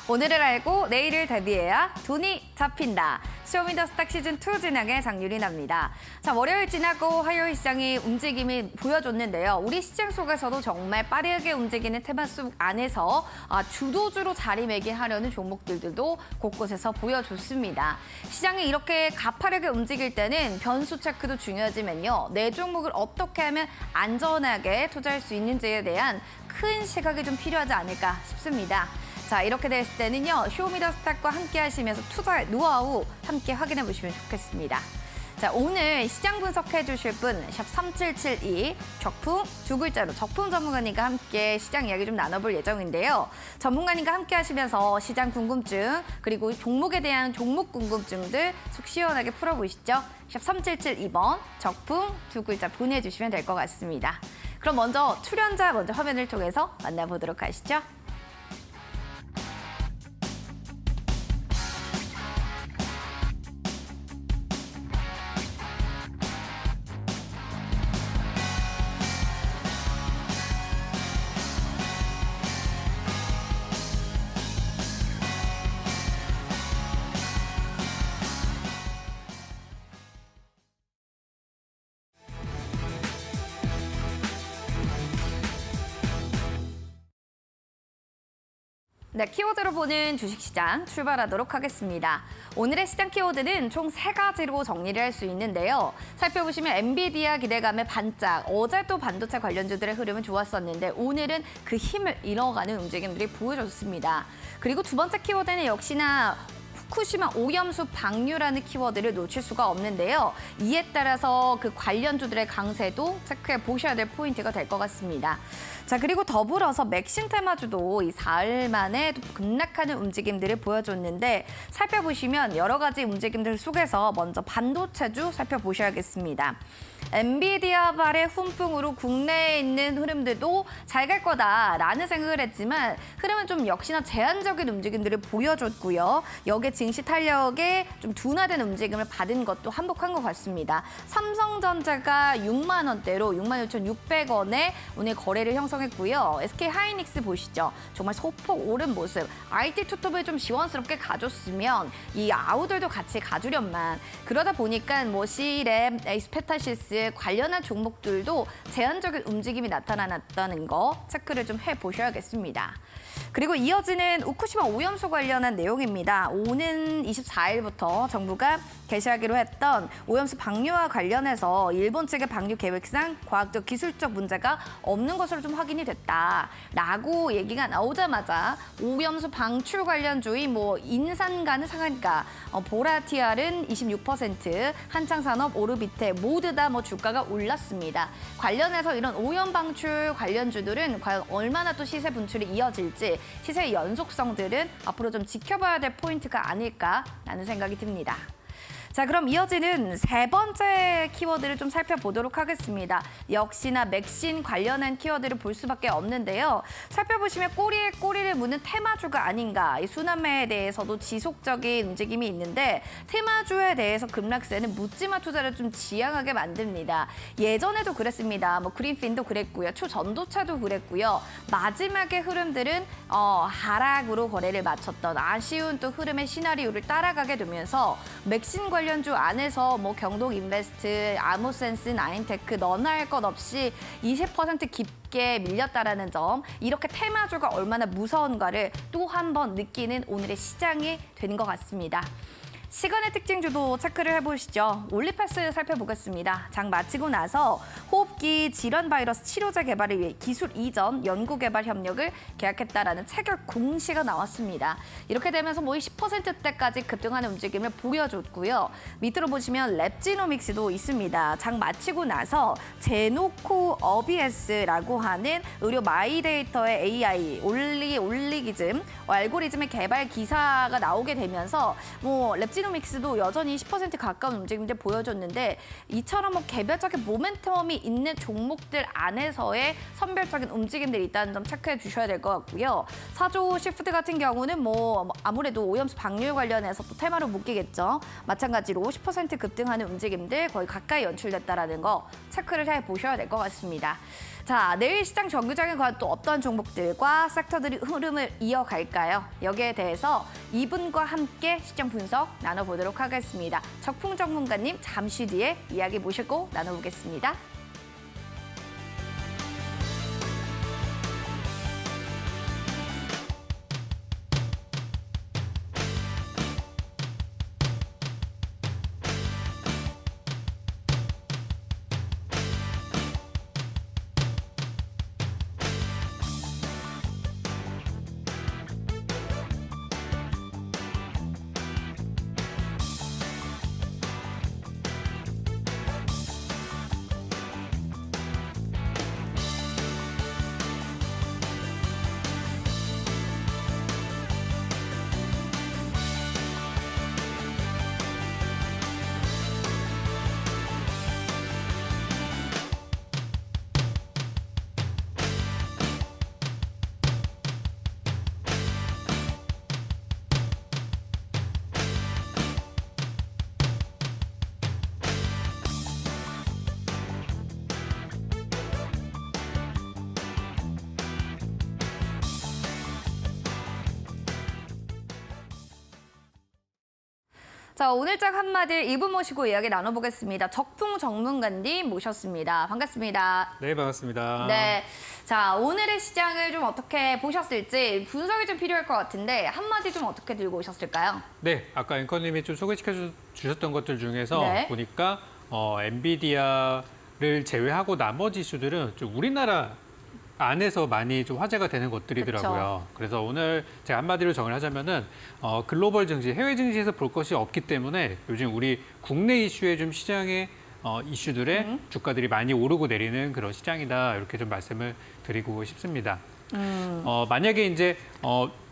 오늘을 알고 내일을 대비해야 돈이 잡힌다. 쇼미더스탁 시즌2 진행의 장유린입니다. 자, 월요일 지나고 화요일 시장이 움직임이 보여줬는데요. 우리 시장 속에서도 정말 빠르게 움직이는 테마 속 안에서 주도주로 자리매김하려는 종목들도 곳곳에서 보여줬습니다. 시장이 이렇게 가파르게 움직일 때는 변수 체크도 중요하지만요. 내 종목을 어떻게 하면 안전하게 투자할 수 있는지에 대한 큰 시각이 좀 필요하지 않을까 싶습니다. 자, 이렇게 됐을 때는요, 쇼미더스탁과 함께 하시면서 투자의 노하우 함께 확인해 보시면 좋겠습니다. 자, 오늘 시장 분석해 주실 분, 샵3772, 적풍 두 글자로 적풍 전문가님과 함께 시장 이야기 좀 나눠볼 예정인데요. 전문가님과 함께 하시면서 시장 궁금증, 그리고 종목에 대한 종목 궁금증들 속 시원하게 풀어보시죠. 샵 3772번, 적풍 두 글자 보내주시면 될 것 같습니다. 그럼 먼저 출연자 먼저 화면을 통해서 만나보도록 하시죠. 네, 키워드로 보는 주식시장 출발하도록 하겠습니다. 오늘의 시장 키워드는 총 3가지로 정리를 할 수 있는데요. 살펴보시면 엔비디아 기대감에 반짝, 어제 또 반도체 관련주들의 흐름은 좋았었는데 오늘은 그 힘을 잃어가는 움직임들이 보여줬습니다. 그리고 두 번째 키워드는 역시나 후쿠시마 오염수 방류라는 키워드를 놓칠 수가 없는데요. 이에 따라서 그 관련주들의 강세도 체크해 보셔야 될 포인트가 될 것 같습니다. 자, 그리고 더불어서 맥신 테마주도 이 사흘 만에 급락하는 움직임들을 보여줬는데 살펴보시면 여러 가지 움직임들 속에서 먼저 반도체주 살펴보셔야겠습니다. 엔비디아발의 훈풍으로 국내에 있는 흐름들도 잘 갈 거다라는 생각을 했지만 흐름은 좀 역시나 제한적인 움직임들을 보여줬고요. 여기에 증시 탄력에 좀 둔화된 움직임을 받은 것도 한몫한 것 같습니다. 삼성전자가 6만 원대로 66,600원에 오늘 거래를 형성했고요. SK하이닉스 보시죠. 정말 소폭 오른 모습. IT 투톱을 좀 시원스럽게 가줬으면 이 아우들도 같이 가주련만. 그러다 보니까 뭐 C램, 에이스페타시스 관련한 종목들도 제한적인 움직임이 나타났다는 거 체크를 좀 해보셔야겠습니다. 그리고 이어지는 후쿠시마 오염수 관련한 내용입니다. 오는 24일부터 정부가 개시하기로 했던 오염수 방류와 관련해서 일본 측의 방류 계획상 과학적 기술적 문제가 없는 것으로 좀 확인이 됐다라고 얘기가 나오자마자 오염수 방출 관련주의 뭐 인산가는 상한가, 보라티알은 26%, 한창산업, 오르비테 모두 다 뭐 주가가 올랐습니다. 관련해서 이런 오염 방출 관련주들은 과연 얼마나 또 시세 분출이 이어질지 시세의 연속성들은 앞으로 좀 지켜봐야 될 포인트가 아닐까라는 생각이 듭니다. 자, 그럼 이어지는 세 번째 키워드를 좀 살펴보도록 하겠습니다. 역시나 맥신 관련한 키워드를 볼 수밖에 없는데요. 살펴보시면 꼬리에 꼬리를 무는 테마주가 아닌가. 이 순환매에 대해서도 지속적인 움직임이 있는데 테마주에 대해서 급락세는 묻지마 투자를 좀 지향하게 만듭니다. 예전에도 그랬습니다. 뭐 그린핀도 그랬고요. 초전도차도 그랬고요. 마지막에 흐름들은 하락으로 거래를 마쳤던 아쉬운 또 흐름의 시나리오를 따라가게 되면서 맥신 관련주 안에서 뭐 경동인베스트, 아모센스, 나인테크 너나 할 것 없이 20% 깊게 밀렸다라는 점, 이렇게 테마주가 얼마나 무서운가를 또 한 번 느끼는 오늘의 시장이 된 것 같습니다. 시간의 특징주도 체크를 해보시죠. 올리파스 살펴보겠습니다. 장 마치고 나서 호흡기 질환 바이러스 치료제 개발을 위해 기술 이전 연구 개발 협력을 계약했다라는 체결 공시가 나왔습니다. 이렇게 되면서 뭐 10%대까지 급등하는 움직임을 보여줬고요. 밑으로 보시면 랩지노믹스도 있습니다. 장 마치고 나서 제노코 어비에스라고 하는 의료 마이데이터의 AI 올리기즘 알고리즘의 개발 기사가 나오게 되면서 뭐 랩지노믹스도 여전히 10% 가까운 움직임들 보여줬는데 이처럼 뭐 개별적인 모멘텀이 있는 종목들 안에서의 선별적인 움직임들이 있다는 점 체크해 주셔야 될 것 같고요. 사조 시프트 같은 경우는 뭐 아무래도 오염수 방류 관련해서 또 테마로 묶이겠죠. 마찬가지로 10% 급등하는 움직임들 거의 가까이 연출됐다라는 거 체크를 해 보셔야 될 것 같습니다. 자, 내일 시장 정규장에 과연 또 어떤 종목들과 섹터들이 흐름을 이어갈까요? 여기에 대해서 이분과 함께 시장 분석 나눠보도록 하겠습니다. 적풍 전문가님 잠시 뒤에 이야기 모시고 나눠보겠습니다. 자, 오늘장 한마디 이분 모시고 이야기 나눠보겠습니다. 적풍 전문가님 모셨습니다. 반갑습니다. 네, 반갑습니다. 네, 자 오늘의 시장을 좀 어떻게 보셨을지 분석이 좀 필요할 것 같은데 한마디 좀 어떻게 들고 오셨을까요? 네, 아까 앵커님이 좀 소개시켜 주셨던 것들 중에서 네. 보니까 엔비디아를 제외하고 나머지 이슈들은 좀 우리나라 안에서 많이 좀 화제가 되는 것들이더라고요. 그래서 오늘 제가 한마디로 정의를 하자면은 글로벌 증시, 해외 증시에서 볼 것이 없기 때문에 요즘 우리 국내 이슈에 좀 시장의 이슈들의 주가들이 많이 오르고 내리는 그런 시장이다. 이렇게 좀 말씀을 드리고 싶습니다. 만약에 이제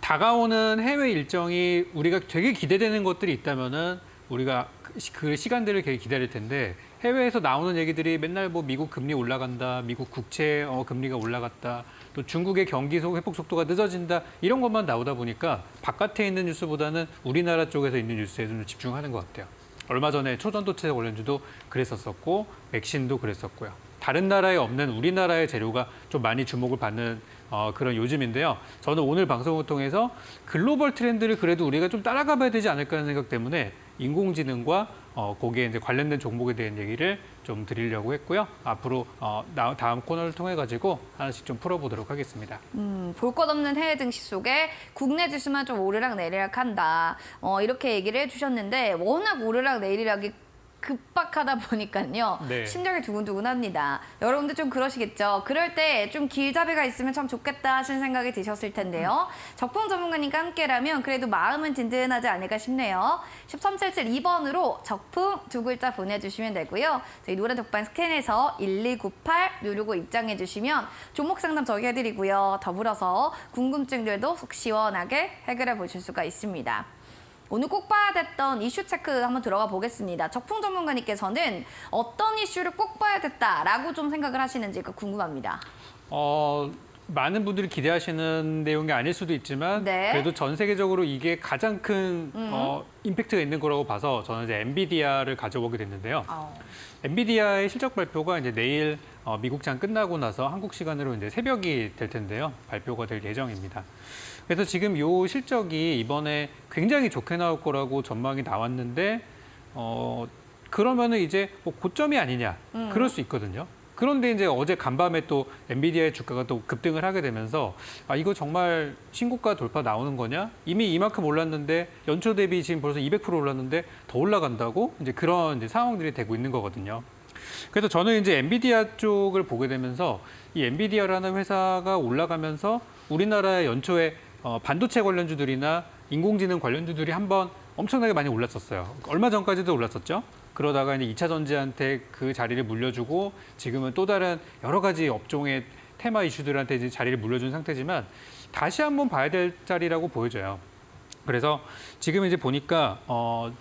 다가오는 해외 일정이 우리가 되게 기대되는 것들이 있다면은 우리가 그 시간들을 되게 기다릴 텐데 해외에서 나오는 얘기들이 맨날 뭐 미국 금리 올라간다, 미국 국채 금리가 올라갔다, 또 중국의 경기 회복 속도가 늦어진다 이런 것만 나오다 보니까 바깥에 있는 뉴스보다는 우리나라 쪽에서 있는 뉴스에 좀 집중하는 것 같아요. 얼마 전에 초전도체 관련주도 그랬었고 맥신도 그랬었고요. 다른 나라에 없는 우리나라의 재료가 좀 많이 주목을 받는 그런 요즘인데요. 저는 오늘 방송을 통해서 글로벌 트렌드를 그래도 우리가 좀 따라가 봐야 되지 않을까 하는 생각 때문에 인공지능과 거기에 이제 관련된 종목에 대한 얘기를 좀 드리려고 했고요. 앞으로 다음 코너를 통해 가지고 하나씩 좀 풀어보도록 하겠습니다. 볼 것 없는 해외 증시 속에 국내 지수만 좀 오르락 내리락 한다. 이렇게 얘기를 해주셨는데 워낙 오르락 내리락이 급박하다 보니까요. 네. 심장이 두근두근합니다. 여러분들 좀 그러시겠죠. 그럴 때 좀 길잡이가 있으면 참 좋겠다 하시는 생각이 드셨을 텐데요. 적풍 전문가님과 함께라면 그래도 마음은 든든하지 않을까 싶네요. 13772번으로 적풍 두 글자 보내주시면 되고요. 저희 노란 독반 스캔해서 1298 누르고 입장해 주시면 종목 상담 저희 해드리고요. 더불어서 궁금증들도 속 시원하게 해결해 보실 수가 있습니다. 오늘 꼭 봐야 됐던 이슈 체크 한번 들어가 보겠습니다. 적풍 전문가님께서는 어떤 이슈를 꼭 봐야 됐다라고 좀 생각을 하시는지가 궁금합니다. 많은 분들이 기대하시는 내용이 아닐 수도 있지만 네. 그래도 전 세계적으로 이게 가장 큰 임팩트가 있는 거라고 봐서 저는 이제 엔비디아를 가져보게 됐는데요. 엔비디아의 실적 발표가 이제 내일 미국장 끝나고 나서 한국 시간으로 이제 새벽이 될 텐데요. 발표가 될 예정입니다. 그래서 지금 이 실적이 이번에 굉장히 좋게 나올 거라고 전망이 나왔는데 그러면은 이제 뭐 고점이 아니냐 그럴 수 있거든요. 그런데 이제 어제 간밤에 또 엔비디아의 주가가 또 급등을 하게 되면서 이거 정말 신고가 돌파 나오는 거냐? 이미 이만큼 올랐는데 연초 대비 지금 벌써 200% 올랐는데 더 올라간다고? 이제 그런 이제 상황들이 되고 있는 거거든요. 그래서 저는 이제 엔비디아 쪽을 보게 되면서 이 엔비디아라는 회사가 올라가면서 우리나라의 연초에 반도체 관련주들이나 인공지능 관련주들이 한번 엄청나게 많이 올랐었어요. 얼마 전까지도 올랐었죠. 그러다가 이제 2차 전지한테 그 자리를 물려주고 지금은 또 다른 여러 가지 업종의 테마 이슈들한테 이제 자리를 물려준 상태지만 다시 한번 봐야 될 자리라고 보여져요. 그래서 지금 이제 보니까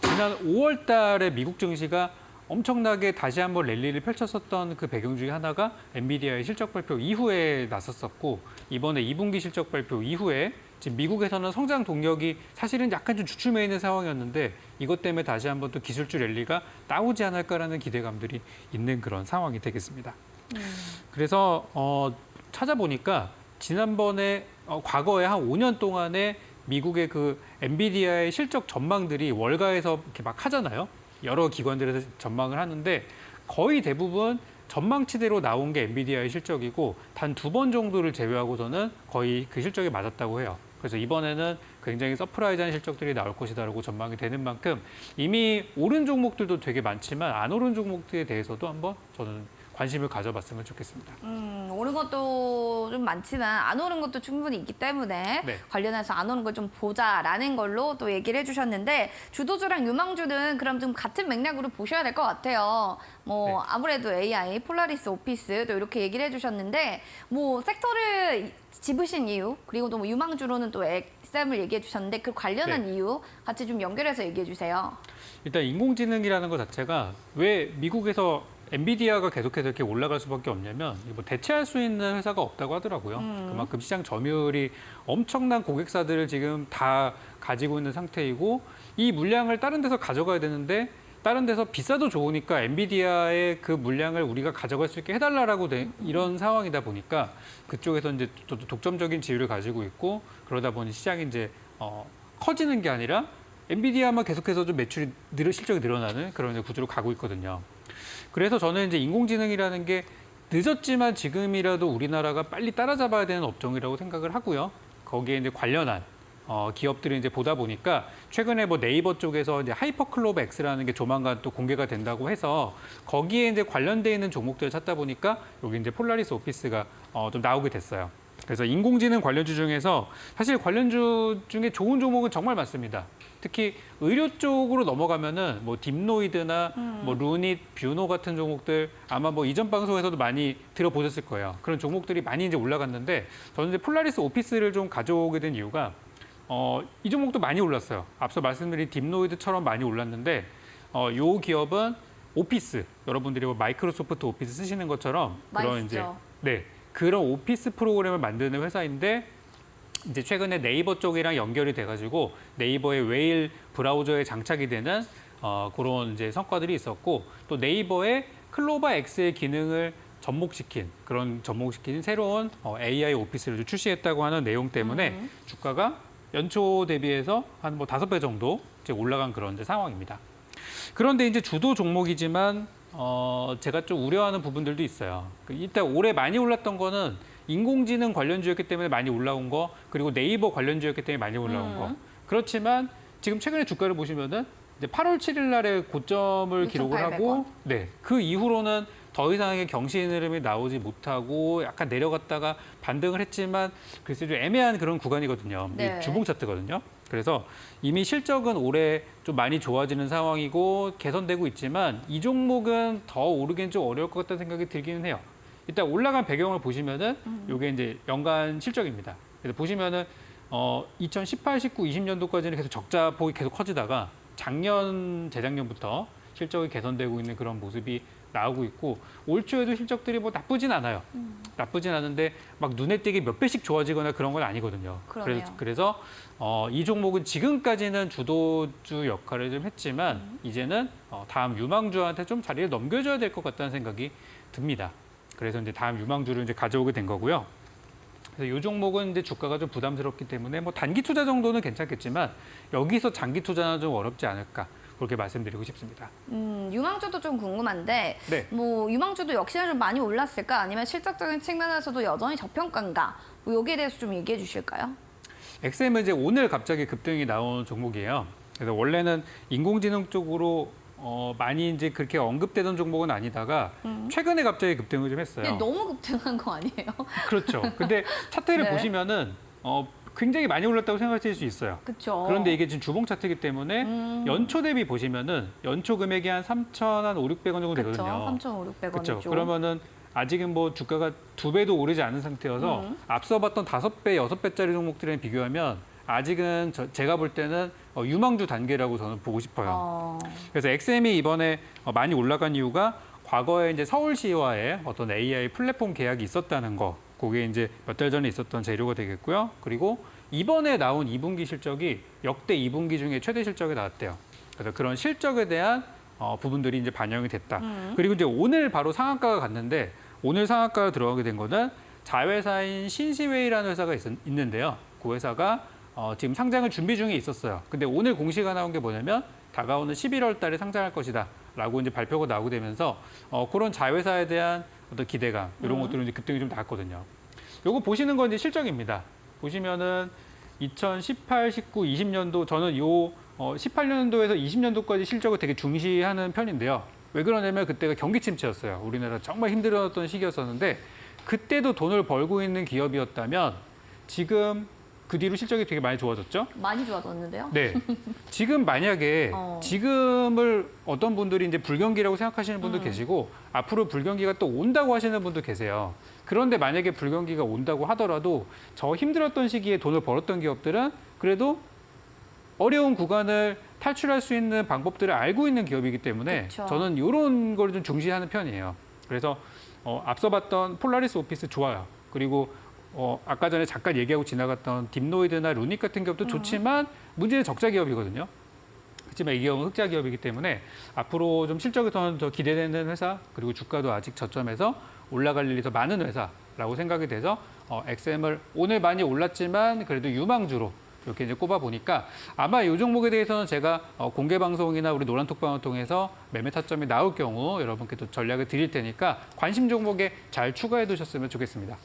지난 5월 달에 미국 증시가 엄청나게 다시 한번 랠리를 펼쳤었던 그 배경 중에 하나가 엔비디아의 실적 발표 이후에 났었었고 이번에 2분기 실적 발표 이후에 지금 미국에서는 성장 동력이 사실은 약간 좀 주춤해 있는 상황이었는데 이것 때문에 다시 한번 또 기술주 랠리가 나오지 않을까라는 기대감들이 있는 그런 상황이 되겠습니다. 그래서 찾아보니까 지난번에 과거에 한 5년 동안에 미국의 그 엔비디아의 실적 전망들이 월가에서 이렇게 막 하잖아요. 여러 기관들에서 전망을 하는데 거의 대부분 전망치대로 나온 게 엔비디아의 실적이고 단 2번 정도를 제외하고서는 거의 그 실적이 맞았다고 해요. 그래서 이번에는 굉장히 서프라이즈한 실적들이 나올 것이다라고 전망이 되는 만큼 이미 오른 종목들도 되게 많지만 안 오른 종목들에 대해서도 한번 저는 관심을 가져봤으면 좋겠습니다. 오른 것도 좀 많지만 안 오른 것도 충분히 있기 때문에 네. 관련해서 안 오른 걸 좀 보자라는 걸로 또 얘기를 해주셨는데 주도주랑 유망주는 그럼 좀 같은 맥락으로 보셔야 될 것 같아요. 뭐 네. 아무래도 AI, 폴라리스 오피스 또 이렇게 얘기를 해주셨는데 뭐 섹터를 집으신 이유 그리고 또 뭐 유망주로는 또 엑셈을 얘기해 주셨는데 그 관련한 네. 이유 같이 좀 연결해서 얘기해 주세요. 일단 인공지능이라는 것 자체가 왜 미국에서 엔비디아가 계속해서 이렇게 올라갈 수밖에 없냐면 뭐 대체할 수 있는 회사가 없다고 하더라고요. 그만큼 시장 점유율이 엄청난 고객사들을 지금 다 가지고 있는 상태이고 이 물량을 다른 데서 가져가야 되는데 다른 데서 비싸도 좋으니까 엔비디아의 그 물량을 우리가 가져갈 수 있게 해달라라고 이런 상황이다 보니까 그쪽에서 이제 또 독점적인 지위를 가지고 있고 그러다 보니 시장이 이제 커지는 게 아니라 엔비디아만 계속해서 좀 매출이 실적이 늘어나는 그런 이제 구조로 가고 있거든요. 그래서 저는 이제 인공지능이라는 게 늦었지만 지금이라도 우리나라가 빨리 따라잡아야 되는 업종이라고 생각을 하고요. 거기에 이제 관련한 기업들이 이제 보다 보니까 최근에 뭐 네이버 쪽에서 이제 하이퍼클로버 X라는 게 조만간 또 공개가 된다고 해서 거기에 이제 관련돼 있는 종목들을 찾다 보니까 여기 이제 폴라리스 오피스가 좀 나오게 됐어요. 그래서 인공지능 관련주 중에서 사실 관련주 중에 좋은 종목은 정말 많습니다. 특히 의료 쪽으로 넘어가면은 뭐 딥노이드나 뭐 루닛, 뷰노 같은 종목들 아마 뭐 이전 방송에서도 많이 들어보셨을 거예요. 그런 종목들이 많이 이제 올라갔는데 저는 이제 폴라리스 오피스를 좀 가져오게 된 이유가 이 종목도 많이 올랐어요. 앞서 말씀드린 딥노이드처럼 많이 올랐는데 요 기업은 오피스 여러분들이 뭐 마이크로소프트 오피스 쓰시는 것처럼 그런 이제 네 그런 오피스 프로그램을 만드는 회사인데 이제 최근에 네이버 쪽이랑 연결이 돼가지고 네이버의 웨일 브라우저에 장착이 되는 그런 이제 성과들이 있었고 또 네이버의 클로버 X의 기능을 접목시킨 새로운 AI 오피스를 출시했다고 하는 내용 때문에 주가가 연초 대비해서 한 뭐 5배 정도 이제 올라간 그런 이제 상황입니다. 그런데 이제 주도 종목이지만 제가 좀 우려하는 부분들도 있어요. 일단 올해 많이 올랐던 거는 인공지능 관련주였기 때문에 많이 올라온 거, 그리고 네이버 관련주였기 때문에 많이 올라온 거. 그렇지만 지금 최근에 주가를 보시면은 이제 8월 7일 날에 고점을 기록을 하고, 네, 그 이후로는 더 이상의 경신 흐름이 나오지 못하고 약간 내려갔다가 반등을 했지만 글쎄 좀 애매한 그런 구간이거든요. 네. 주봉 차트거든요. 그래서 이미 실적은 올해 좀 많이 좋아지는 상황이고 개선되고 있지만 이 종목은 더 오르기는 좀 어려울 것 같다는 생각이 들기는 해요. 일단 올라간 배경을 보시면은 이게 이제 연간 실적입니다. 그래서 보시면은 2018, 19, 20년도까지는 계속 적자 폭이 계속 커지다가 재작년부터 실적이 개선되고 있는 그런 모습이 나오고 있고 올 초에도 실적들이 뭐 나쁘진 않아요. 나쁘진 않은데 막 눈에 띄게 몇 배씩 좋아지거나 그런 건 아니거든요. 그래서 이 종목은 지금까지는 주도주 역할을 좀 했지만 이제는 다음 유망주한테 좀 자리를 넘겨줘야 될 것 같다는 생각이 듭니다. 그래서 이제 다음 유망주를 이제 가져오게 된 거고요. 그래서 이 종목은 이제 주가가 좀 부담스럽기 때문에 뭐 단기 투자 정도는 괜찮겠지만 여기서 장기 투자는 좀 어렵지 않을까 그렇게 말씀드리고 싶습니다. 유망주도 좀 궁금한데 네. 뭐 유망주도 역시나 좀 많이 올랐을까 아니면 실적적인 측면에서도 여전히 저평가인가 뭐 여기에 대해서 좀 얘기해 주실까요? 엑셈은 이제 오늘 갑자기 급등이 나온 종목이에요. 그래서 원래는 인공지능 쪽으로 많이 이제 그렇게 언급되던 종목은 아니다가 최근에 갑자기 급등을 좀 했어요. 근데 너무 급등한 거 아니에요? 그렇죠. 근데 차트를 네. 보시면은 굉장히 많이 올랐다고 생각하실 수 있어요. 그렇죠. 그런데 이게 지금 주봉 차트이기 때문에 연초 대비 보시면은 연초 금액이 한 3,500원 정도 되거든요. 3,500원이죠. 그렇죠. 그러면은 아직은 뭐 주가가 2배도 오르지 않은 상태여서 앞서 봤던 5배, 6배짜리 종목들이랑 비교하면 아직은 제가 볼 때는 유망주 단계라고 저는 보고 싶어요. 그래서 엑셈이 이번에 많이 올라간 이유가 과거에 이제 서울시와의 어떤 AI 플랫폼 계약이 있었다는 거, 그게 이제 몇 달 전에 있었던 재료가 되겠고요. 그리고 이번에 나온 2분기 실적이 역대 2분기 중에 최대 실적이 나왔대요. 그래서 그런 실적에 대한 부분들이 이제 반영이 됐다. 그리고 이제 오늘 바로 상한가가 갔는데 오늘 상한가로 들어가게 된 거는 자회사인 신시웨이라는 회사가 있는데요. 그 회사가 지금 상장을 준비 중에 있었어요. 근데 오늘 공시가 나온 게 뭐냐면 다가오는 11월 달에 상장할 것이다 라고 이제 발표가 나오게 되면서 그런 자회사에 대한 어떤 기대감 이런 것들은 이제 급등이 좀 나왔거든요. 요거 보시는 건 이제 실적입니다. 보시면은 2018, 19, 20년도 저는 요 18년도에서 20년도까지 실적을 되게 중시하는 편인데요. 왜 그러냐면 그때가 경기 침체였어요. 우리나라 정말 힘들었던 시기였었는데 그때도 돈을 벌고 있는 기업이었다면 지금 그 뒤로 실적이 되게 많이 좋아졌죠? 많이 좋아졌는데요? 네. 지금 만약에 지금을 어떤 분들이 이제 불경기라고 생각하시는 분도 계시고 앞으로 불경기가 또 온다고 하시는 분도 계세요. 그런데 만약에 불경기가 온다고 하더라도 저 힘들었던 시기에 돈을 벌었던 기업들은 그래도 어려운 구간을 탈출할 수 있는 방법들을 알고 있는 기업이기 때문에 그쵸. 저는 이런 걸 좀 중시하는 편이에요. 그래서 앞서 봤던 폴라리스 오피스 좋아요. 그리고 아까 전에 잠깐 얘기하고 지나갔던 딥노이드나 루닉 같은 기업도 좋지만 문제는 적자 기업이거든요. 하지만 이 기업은 흑자 기업이기 때문에 앞으로 좀 실적이 더 기대되는 회사 그리고 주가도 아직 저점에서 올라갈 일이 더 많은 회사라고 생각이 돼서 XM을 오늘 많이 올랐지만 그래도 유망주로 이렇게 이제 꼽아 보니까 아마 이 종목에 대해서는 제가 공개 방송이나 우리 노란톡방을 통해서 매매 타점이 나올 경우 여러분께 또 전략을 드릴 테니까 관심 종목에 잘 추가해 두셨으면 좋겠습니다.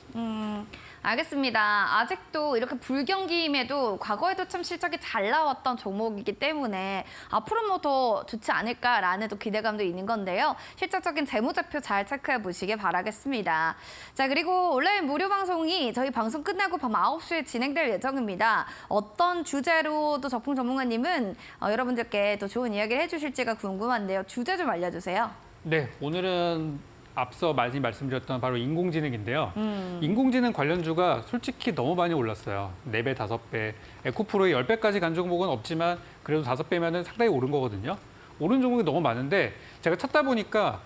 알겠습니다. 아직도 이렇게 불경기임에도 과거에도 참 실적이 잘 나왔던 종목이기 때문에 앞으로 뭐 더 좋지 않을까라는 또 기대감도 있는 건데요. 실질적인 재무제표 잘 체크해 보시길 바라겠습니다. 자, 그리고 온라인 무료 방송이 저희 방송 끝나고 밤 9시에 진행될 예정입니다. 어떤 주제로 또 적풍 전문가님은 여러분들께 또 좋은 이야기를 해주실지가 궁금한데요. 주제 좀 알려주세요. 네, 오늘은 앞서 많이 말씀드렸던 바로 인공지능인데요. 인공지능 관련주가 솔직히 너무 많이 올랐어요. 4배, 5배. 에코프로의 10배까지 간 종목은 없지만 그래도 5배면 상당히 오른 거거든요. 오른 종목이 너무 많은데 제가 찾다 보니까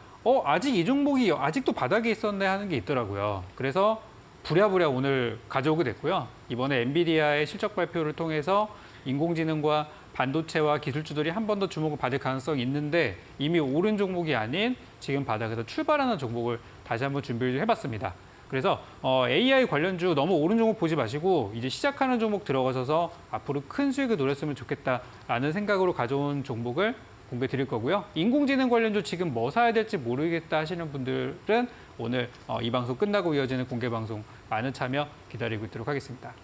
아직 이 종목이 아직도 바닥에 있었네 하는 게 있더라고요. 그래서 부랴부랴 오늘 가져오게 됐고요. 이번에 엔비디아의 실적 발표를 통해서 인공지능과 반도체와 기술주들이 한 번 더 주목을 받을 가능성이 있는데 이미 오른 종목이 아닌 지금 바닥에서 출발하는 종목을 다시 한번 준비를 해봤습니다. 그래서 AI 관련주 너무 오른 종목 보지 마시고 이제 시작하는 종목 들어가셔서 앞으로 큰 수익을 노렸으면 좋겠다라는 생각으로 가져온 종목을 공개 드릴 거고요. 인공지능 관련주 지금 뭐 사야 될지 모르겠다 하시는 분들은 오늘 이 방송 끝나고 이어지는 공개 방송 많은 참여 기다리고 있도록 하겠습니다.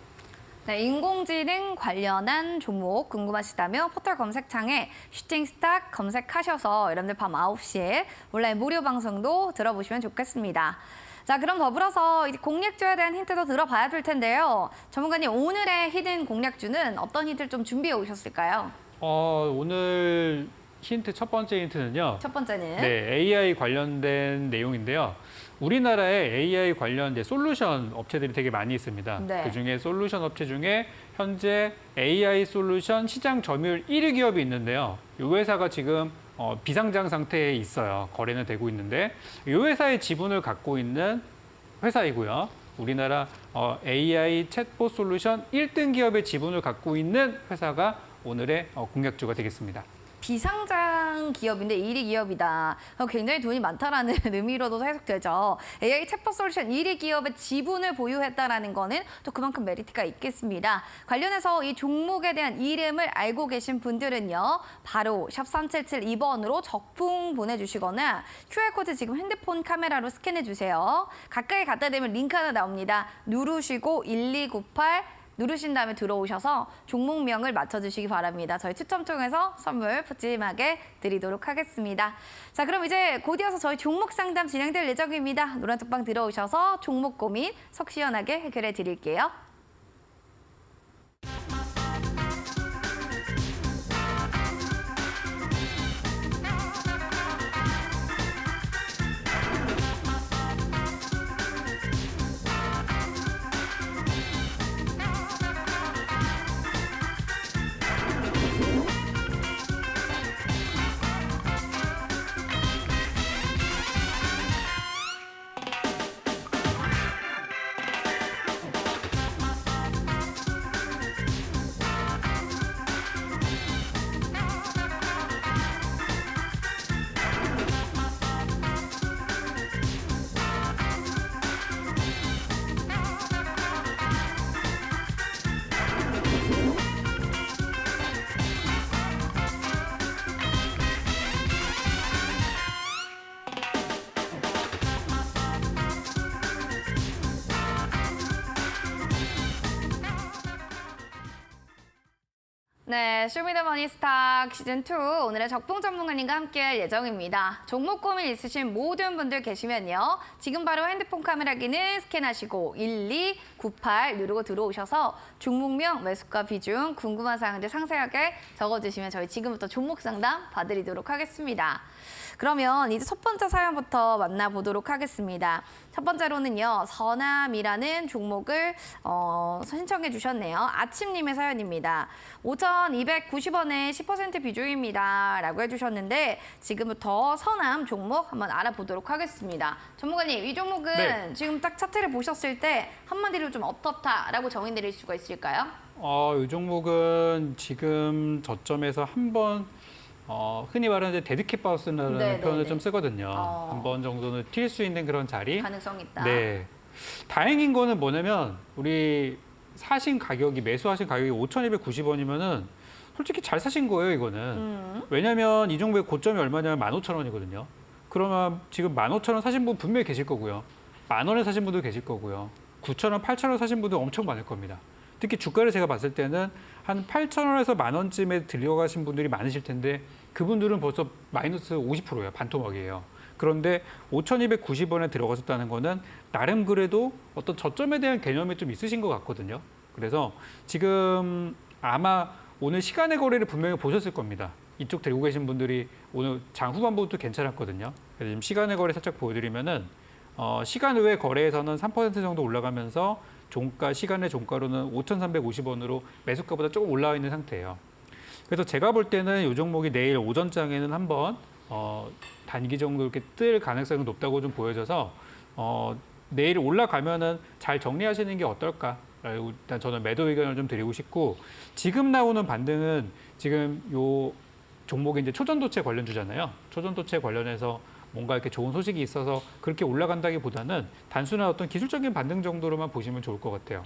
네, 인공지능 관련한 종목 궁금하시다면 포털 검색창에 슈팅스탁 검색하셔서 여러분들 밤 9시에 온라인 무료 방송도 들어보시면 좋겠습니다. 자, 그럼 더불어서 이제 공략주에 대한 힌트도 들어봐야 될 텐데요. 전문가님, 오늘의 히든 공략주는 어떤 힌트를 좀 준비해 오셨을까요? 오늘 힌트 첫 번째 힌트는요. 첫 번째는 네, AI 관련된 내용인데요. 우리나라에 AI 관련 이제 솔루션 업체들이 되게 많이 있습니다. 네. 그중에 솔루션 업체 중에 현재 AI 솔루션 시장 점유율 1위 기업이 있는데요. 이 회사가 지금 비상장 상태에 있어요. 거래는 되고 있는데 이 회사의 지분을 갖고 있는 회사이고요. 우리나라 AI 챗봇 솔루션 1등 기업의 지분을 갖고 있는 회사가 오늘의 공략주가 되겠습니다. 비상장 기업인데 1위 기업이다. 굉장히 돈이 많다라는 의미로도 해석되죠. AI 챗봇 솔루션 1위 기업의 지분을 보유했다라는 거는 또 그만큼 메리트가 있겠습니다. 관련해서 이 종목에 대한 이름을 알고 계신 분들은요. 바로 샵 3772번으로 적풍 보내주시거나 QR코드 지금 핸드폰 카메라로 스캔해 주세요. 가까이 갖다 대면 링크 하나 나옵니다. 누르시고 1298 누르신 다음에 들어오셔서 종목명을 맞춰주시기 바랍니다. 저희 추첨 통해서 선물 푸짐하게 드리도록 하겠습니다. 자, 그럼 이제 곧 이어서 저희 종목 상담 진행될 예정입니다. 노란톡방 들어오셔서 종목 고민 속 시원하게 해결해 드릴게요. 네, 쇼미더머니 스탁 시즌2 오늘의 적봉 전문가님과 함께할 예정입니다. 종목 고민 있으신 모든 분들 계시면요. 지금 바로 핸드폰 카메라 기능 스캔하시고 1298 누르고 들어오셔서 종목명, 매수가 비중, 궁금한 사항들 상세하게 적어주시면 저희 지금부터 종목 상담 봐드리도록 하겠습니다. 그러면 이제 첫 번째 사연부터 만나보도록 하겠습니다. 첫 번째로는요, 서남이라는 종목을 신청해 주셨네요. 아침님의 사연입니다. 5,290원에 10% 비중입니다. 라고 해주셨는데 지금부터 서남 종목 한번 알아보도록 하겠습니다. 전문가님, 이 종목은 네. 지금 딱 차트를 보셨을 때 한마디로 좀 어떻다라고 정의 내릴 수가 있을까요? 이 종목은 지금 저점에서 한번 흔히 말하는 데드캣 바우스라는 네, 표현을 네, 네. 좀 쓰거든요. 한 번 정도는 튈 수 있는 그런 자리. 가능성 있다. 네. 다행인 거는 뭐냐면 우리 사신 가격이 매수하신 가격이 5,290원이면은 솔직히 잘 사신 거예요, 이거는. 왜냐면 이 종목의 고점이 얼마냐면 15,000원이거든요. 그러면 지금 15,000원 사신 분 분명히 계실 거고요. 10,000원에 사신 분도 계실 거고요. 9,000원, 8,000원 사신 분도 엄청 많을 겁니다. 특히 주가를 제가 봤을 때는 한 8,000원에서 10,000원쯤에 들려가신 분들이 많으실 텐데 그분들은 벌써 마이너스 50%예요. 반토막이에요. 그런데 5,290원에 들어가셨다는 거는 나름 그래도 어떤 저점에 대한 개념이 좀 있으신 것 같거든요. 그래서 지금 아마 오늘 시간의 거래를 분명히 보셨을 겁니다. 이쪽 들고 계신 분들이 오늘 장 후반부도 괜찮았거든요. 그래서 지금 시간의 거래 살짝 보여드리면은 시간 외 거래에서는 3% 정도 올라가면서 종가, 시간의 종가로는 5,350원으로 매수가보다 조금 올라와 있는 상태예요. 그래서 제가 볼 때는 이 종목이 내일 오전장에는 한번 단기 정도 이렇게 뜰 가능성이 높다고 좀 보여져서 내일 올라가면은 잘 정리하시는 게 어떨까? 일단 저는 매도 의견을 좀 드리고 싶고 지금 나오는 반등은 지금 요 종목이 이제 초전도체 관련주잖아요. 초전도체 관련해서 뭔가 이렇게 좋은 소식이 있어서 그렇게 올라간다기보다는 단순한 어떤 기술적인 반등 정도로만 보시면 좋을 것 같아요.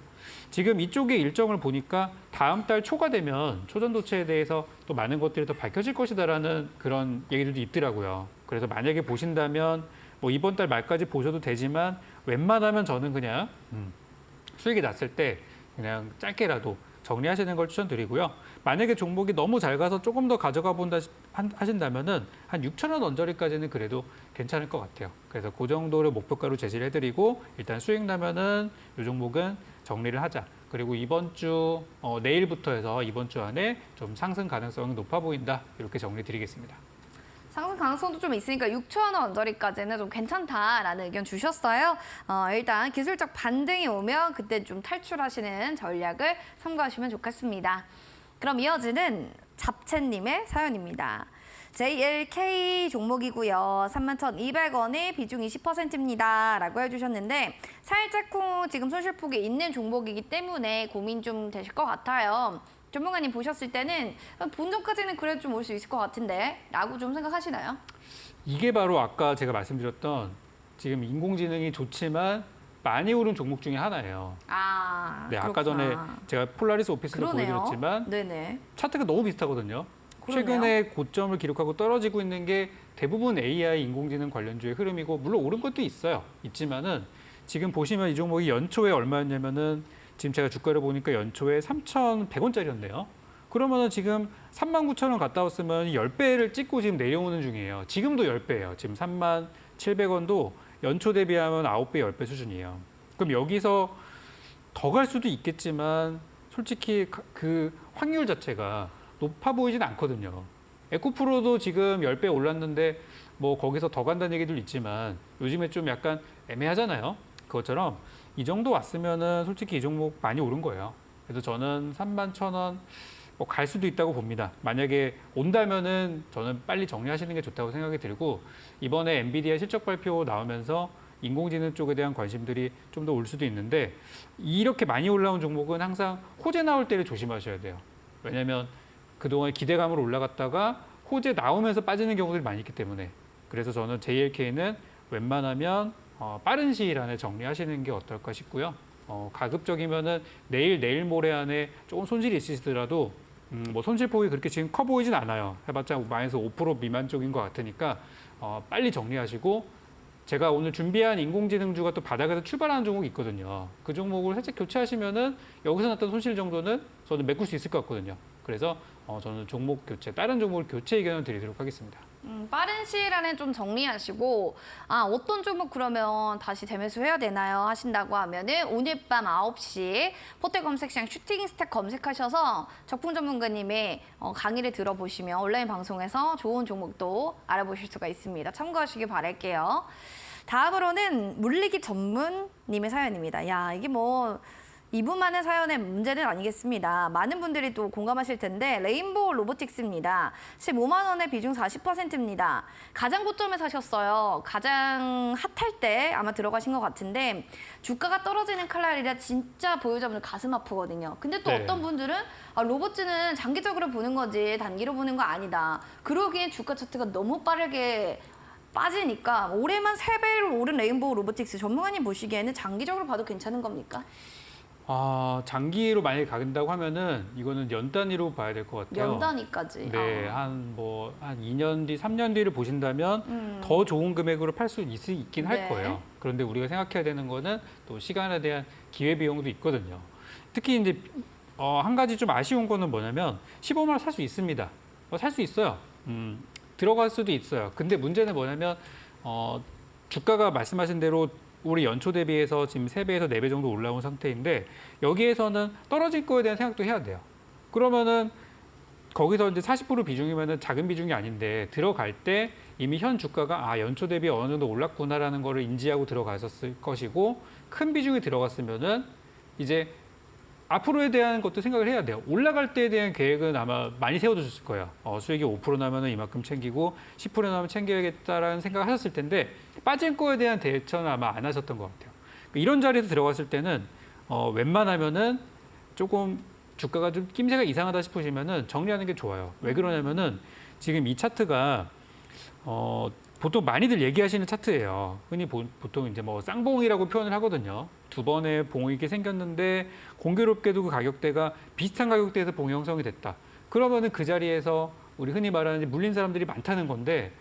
지금 이쪽의 일정을 보니까 다음 달 초가 되면 초전도체에 대해서 또 많은 것들이 더 밝혀질 것이다라는 그런 얘기들도 있더라고요. 그래서 만약에 보신다면 뭐 이번 달 말까지 보셔도 되지만 웬만하면 저는 그냥 수익이 났을 때 그냥 짧게라도 정리하시는 걸 추천드리고요. 만약에 종목이 너무 잘 가서 조금 더 가져가 본다 하신다면은 한 6,000원 언저리까지는 그래도 괜찮을 것 같아요. 그래서 그 정도를 목표가로 제시를 해드리고 일단 수익 나면은 이 종목은 정리를 하자. 그리고 이번 주 내일부터 해서 이번 주 안에 좀 상승 가능성이 높아 보인다. 이렇게 정리 드리겠습니다. 상승 가능성도 좀 있으니까 6,000원 언저리까지는 좀 괜찮다라는 의견 주셨어요. 일단 기술적 반등이 오면 그때 좀 탈출하시는 전략을 참고하시면 좋겠습니다. 그럼 이어지는 잡채님의 사연입니다. JLK 종목이고요. 31,200원에 비중 20%입니다. 라고 해주셨는데 살짝 지금 손실폭이 있는 종목이기 때문에 고민 좀 되실 것 같아요. 전문가님 보셨을 때는 본전까지는 그래도 좀 올 수 있을 것 같은데 라고 좀 생각하시나요? 이게 바로 아까 제가 말씀드렸던 지금 인공지능이 좋지만 많이 오른 종목 중에 하나예요. 네, 그렇구나. 아까 전에 제가 폴라리스 오피스도 그러네요. 보여드렸지만 네네. 차트가 너무 비슷하거든요. 그러네요. 최근에 고점을 기록하고 떨어지고 있는 게 대부분 AI 인공지능 관련주의 흐름이고 물론 오른 것도 있지만은 지금 보시면 이 종목이 연초에 얼마였냐면은 지금 제가 주가를 보니까 연초에 3,100원짜리였네요. 그러면은 지금 39,000원 갔다 왔으면 10배를 찍고 지금 내려오는 중이에요. 지금도 10배예요. 지금 37,700원도 연초 대비하면 9배, 10배 수준이에요. 그럼 여기서 더 갈 수도 있겠지만 솔직히 그 확률 자체가 높아 보이진 않거든요. 에코프로도 지금 10배 올랐는데 뭐 거기서 더 간다는 얘기도 있지만 요즘에 좀 약간 애매하잖아요. 그것처럼 이 정도 왔으면은 솔직히 이 종목 많이 오른 거예요. 그래서 저는 31,000원 뭐 갈 수도 있다고 봅니다. 만약에 온다면은 저는 빨리 정리하시는 게 좋다고 생각이 들고 이번에 엔비디아 실적 발표 나오면서 인공지능 쪽에 대한 관심들이 좀 더 올 수도 있는데 이렇게 많이 올라온 종목은 항상 호재 나올 때를 조심하셔야 돼요. 왜냐하면 그동안 기대감으로 올라갔다가 호재 나오면서 빠지는 경우들이 많이 있기 때문에 그래서 저는 JLK는 웬만하면 빠른 시일 안에 정리하시는 게 어떨까 싶고요. 가급적이면은 내일 모레 안에 조금 손실이 있으시더라도 뭐 손실폭이 그렇게 지금 커 보이진 않아요. 해봤자 마이너스 5% 미만 쪽인 것 같으니까 빨리 정리하시고 제가 오늘 준비한 인공지능주가 또 바닥에서 출발하는 종목이 있거든요. 그 종목을 살짝 교체하시면은 여기서 났던 손실 정도는 저는 메꿀 수 있을 것 같거든요. 그래서 저는 종목 교체, 다른 종목을 교체 의견을 드리도록 하겠습니다. 빠른 시일 안에 좀 정리하시고 어떤 종목 그러면 다시 재매수해야 되나요 하신다고 하면은 오늘 밤 9시 포털 검색창 슈팅 스택 검색하셔서 적풍 전문가님의 강의를 들어보시면 온라인 방송에서 좋은 종목도 알아보실 수가 있습니다. 참고하시길 바랄게요. 다음으로는 물리기 전문님의 사연입니다. 야, 이게 뭐 이분만의 사연의 문제는 아니겠습니다. 많은 분들이 또 공감하실 텐데 레인보우 로보틱스입니다. 15만 원의 비중 40%입니다. 가장 고점에 사셨어요. 가장 핫할 때 아마 들어가신 것 같은데 주가가 떨어지는 칼날이라 진짜 보유자분들 가슴 아프거든요. 근데 또 네. 어떤 분들은 로봇즈는 장기적으로 보는 거지 단기로 보는 거 아니다. 그러기엔 주가 차트가 너무 빠르게 빠지니까 올해만 3배로 오른 레인보우 로보틱스 전문가님 보시기에는 장기적으로 봐도 괜찮은 겁니까? 장기로 만약에 간다고 하면은 이거는 연 단위로 봐야 될 것 같아요. 연 단위까지. 네, 한 2년 뒤, 3년 뒤를 보신다면 더 좋은 금액으로 팔 수 있긴 할 네. 거예요. 그런데 우리가 생각해야 되는 거는 또 시간에 대한 기회 비용도 있거든요. 특히 이제 한 가지 좀 아쉬운 거는 뭐냐면 15만 원 살 수 있습니다. 살 수 있어요. 들어갈 수도 있어요. 근데 문제는 뭐냐면 주가가 말씀하신 대로 우리 연초 대비해서 지금 3배에서 4배 정도 올라온 상태인데 여기에서는 떨어질 거에 대한 생각도 해야 돼요. 그러면은 거기서 이제 40% 비중이면은 작은 비중이 아닌데 들어갈 때 이미 현 주가가 연초 대비 어느 정도 올랐구나라는 거를 인지하고 들어갔었을 것이고 큰 비중이 들어갔으면은 이제 앞으로에 대한 것도 생각을 해야 돼요. 올라갈 때에 대한 계획은 아마 많이 세워두셨을 거예요. 수익이 5% 나면은 이만큼 챙기고 10% 나면 챙겨야겠다라는 생각을 하셨을 텐데 빠진 거에 대한 대처는 아마 안 하셨던 것 같아요. 이런 자리에서 들어갔을 때는 웬만하면은 조금 주가가 좀 낌새가 이상하다 싶으시면은 정리하는 게 좋아요. 왜 그러냐면은 지금 이 차트가 보통 많이들 얘기하시는 차트예요. 흔히 보통 이제 뭐 쌍봉이라고 표현을 하거든요. 2번의 봉이 이렇게 생겼는데 공교롭게도 그 가격대가 비슷한 가격대에서 봉이 형성이 됐다. 그러면은 그 자리에서 우리 흔히 말하는 물린 사람들이 많다는 건데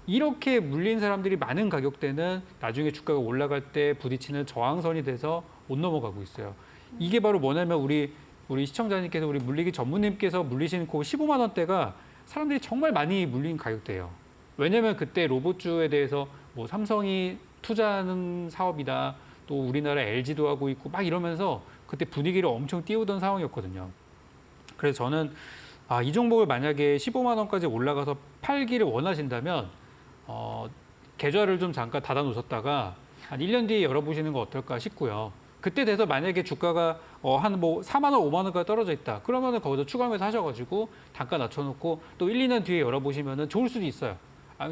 이렇게 물린 사람들이 많은 가격대는 나중에 주가가 올라갈 때 부딪히는 저항선이 돼서 못 넘어가고 있어요. 이게 바로 뭐냐면 우리 시청자님께서 우리 물리기 전문님께서 물리신 그 15만 원대가 사람들이 정말 많이 물린 가격대예요. 왜냐하면 그때 로봇주에 대해서 뭐 삼성이 투자하는 사업이다. 또 우리나라 LG도 하고 있고 막 이러면서 그때 분위기를 엄청 띄우던 상황이었거든요. 그래서 저는 이 종목을 만약에 15만 원까지 올라가서 팔기를 원하신다면 계좌를 좀 잠깐 닫아 놓으셨다가 한 1년 뒤에 열어보시는 거 어떨까 싶고요. 그때 돼서 만약에 주가가 한 4만 원, 5만 원까지 떨어져 있다. 그러면은 거기서 추가 매수 하셔가지고 단가 낮춰놓고 또 1, 2년 뒤에 열어보시면은 좋을 수도 있어요.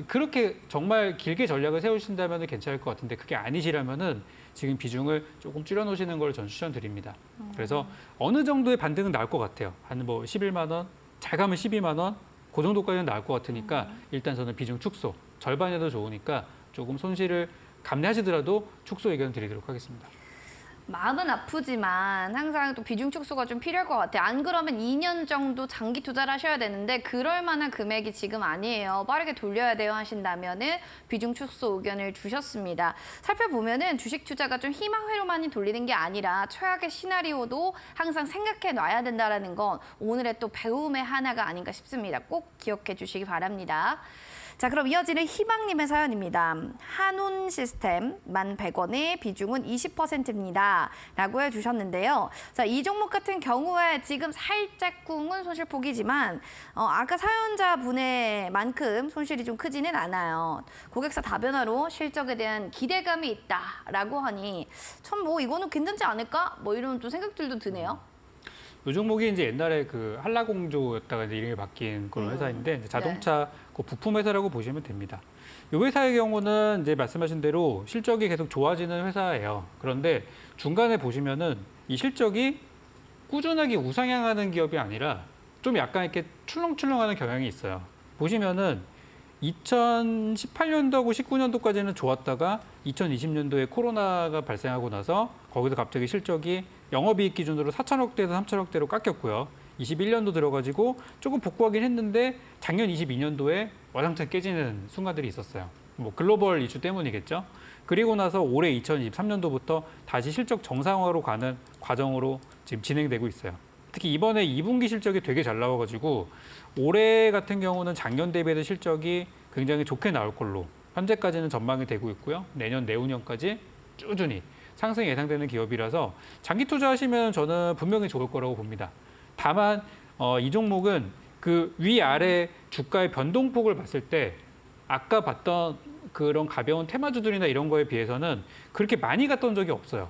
그렇게 정말 길게 전략을 세우신다면 괜찮을 것 같은데 그게 아니시라면은 지금 비중을 조금 줄여놓으시는 걸 전 추천드립니다. 그래서 어느 정도의 반등은 나올 것 같아요. 한 11만 원, 잘 가면 12만 원, 그 정도까지는 나올 것 같으니까 일단 저는 비중 축소, 절반이라도 좋으니까 조금 손실을 감내하시더라도 축소 의견 드리도록 하겠습니다. 마음은 아프지만 항상 또 비중 축소가 좀 필요할 것 같아요. 안 그러면 2년 정도 장기 투자를 하셔야 되는데 그럴 만한 금액이 지금 아니에요. 빠르게 돌려야 돼요 하신다면은 비중 축소 의견을 주셨습니다. 살펴보면은 주식 투자가 좀 희망회로만 돌리는 게 아니라 최악의 시나리오도 항상 생각해 놔야 된다는 건 오늘의 또 배움의 하나가 아닌가 싶습니다. 꼭 기억해 주시기 바랍니다. 자, 그럼 이어지는 희망님의 사연입니다. 한운 시스템 1,100원의 비중은 20%입니다. 라고 해주셨는데요. 자, 이 종목 같은 경우에 지금 살짝 꿍은 손실폭이지만 아까 사연자분의 만큼 손실이 좀 크지는 않아요. 고객사 다변화로 실적에 대한 기대감이 있다라고 하니 참 뭐 이거는 괜찮지 않을까? 뭐 이런 또 생각들도 드네요. 이 종목이 이제 옛날에 그 한라공조였다가 이제 이름이 바뀐 그런 회사인데 이제 자동차 그 부품 회사라고 보시면 됩니다. 이 회사의 경우는 이제 말씀하신 대로 실적이 계속 좋아지는 회사예요. 그런데 중간에 보시면은 이 실적이 꾸준하게 우상향하는 기업이 아니라 좀 약간 이렇게 출렁출렁하는 경향이 있어요. 보시면은 2018년도하고 19년도까지는 좋았다가 2020년도에 코로나가 발생하고 나서 거기서 갑자기 실적이 영업이익 기준으로 4천억대에서 3천억대로 깎였고요. 21년도 들어가지고 조금 복구하긴 했는데 작년 22년도에 와장창 깨지는 순간들이 있었어요. 뭐 글로벌 이슈 때문이겠죠. 그리고 나서 올해 2023년도부터 다시 실적 정상화로 가는 과정으로 지금 진행되고 있어요. 특히 이번에 2분기 실적이 되게 잘 나와가지고 올해 같은 경우는 작년 대비해서 실적이 굉장히 좋게 나올 걸로 현재까지는 전망이 되고 있고요. 내년, 내후년까지 꾸준히 상승이 예상되는 기업이라서 장기 투자하시면 저는 분명히 좋을 거라고 봅니다. 다만 이 종목은 그 위아래 주가의 변동폭을 봤을 때 아까 봤던 그런 가벼운 테마주들이나 이런 거에 비해서는 그렇게 많이 갔던 적이 없어요.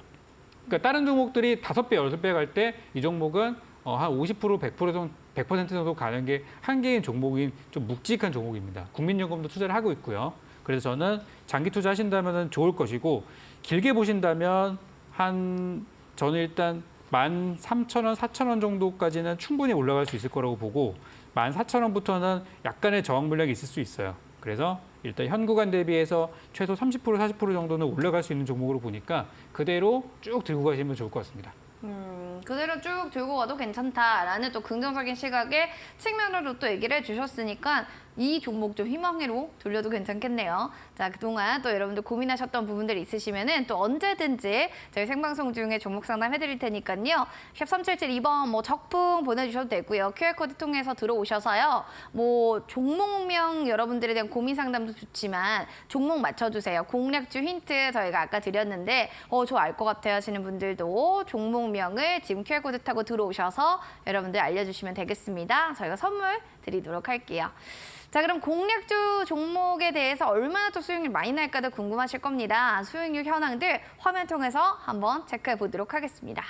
그러니까 다른 종목들이 5배, 6배 갈 때 이 종목은 한 50%, 100% 정도 가는 게 한계인 종목인 좀 묵직한 종목입니다. 국민연금도 투자를 하고 있고요. 그래서 저는 장기 투자하신다면 좋을 것이고 길게 보신다면 저는 일단 13,000원, 4,000원 정도까지는 충분히 올라갈 수 있을 거라고 보고 14,000원부터는 약간의 저항 물량이 있을 수 있어요. 그래서 일단 현 구간 대비해서 최소 30%, 40% 정도는 올라갈 수 있는 종목으로 보니까 그대로 쭉 들고 가시면 좋을 것 같습니다. 그대로 쭉 들고 가도 괜찮다라는 또 긍정적인 시각의 측면으로 또 얘기를 해주셨으니까 이 종목 좀 희망으로 돌려도 괜찮겠네요. 자, 그동안 또 여러분들 고민하셨던 부분들이 있으시면은 또 언제든지 저희 생방송 중에 종목 상담 해드릴 테니까요. 샵 3772번 뭐 적풍 보내주셔도 되고요. QR코드 통해서 들어오셔서요. 뭐 종목명 여러분들에 대한 고민 상담도 좋지만 종목 맞춰주세요. 공략주 힌트 저희가 아까 드렸는데 저 알 것 같아요 하시는 분들도 종목명을 지금 QR코드 타고 들어오셔서 여러분들 알려주시면 되겠습니다. 저희가 선물 드리도록 할게요. 자, 그럼 공략주 종목에 대해서 얼마나 또 수익률 많이 날까도 궁금하실 겁니다. 수익률 현황들 화면 통해서 한번 체크해 보도록 하겠습니다.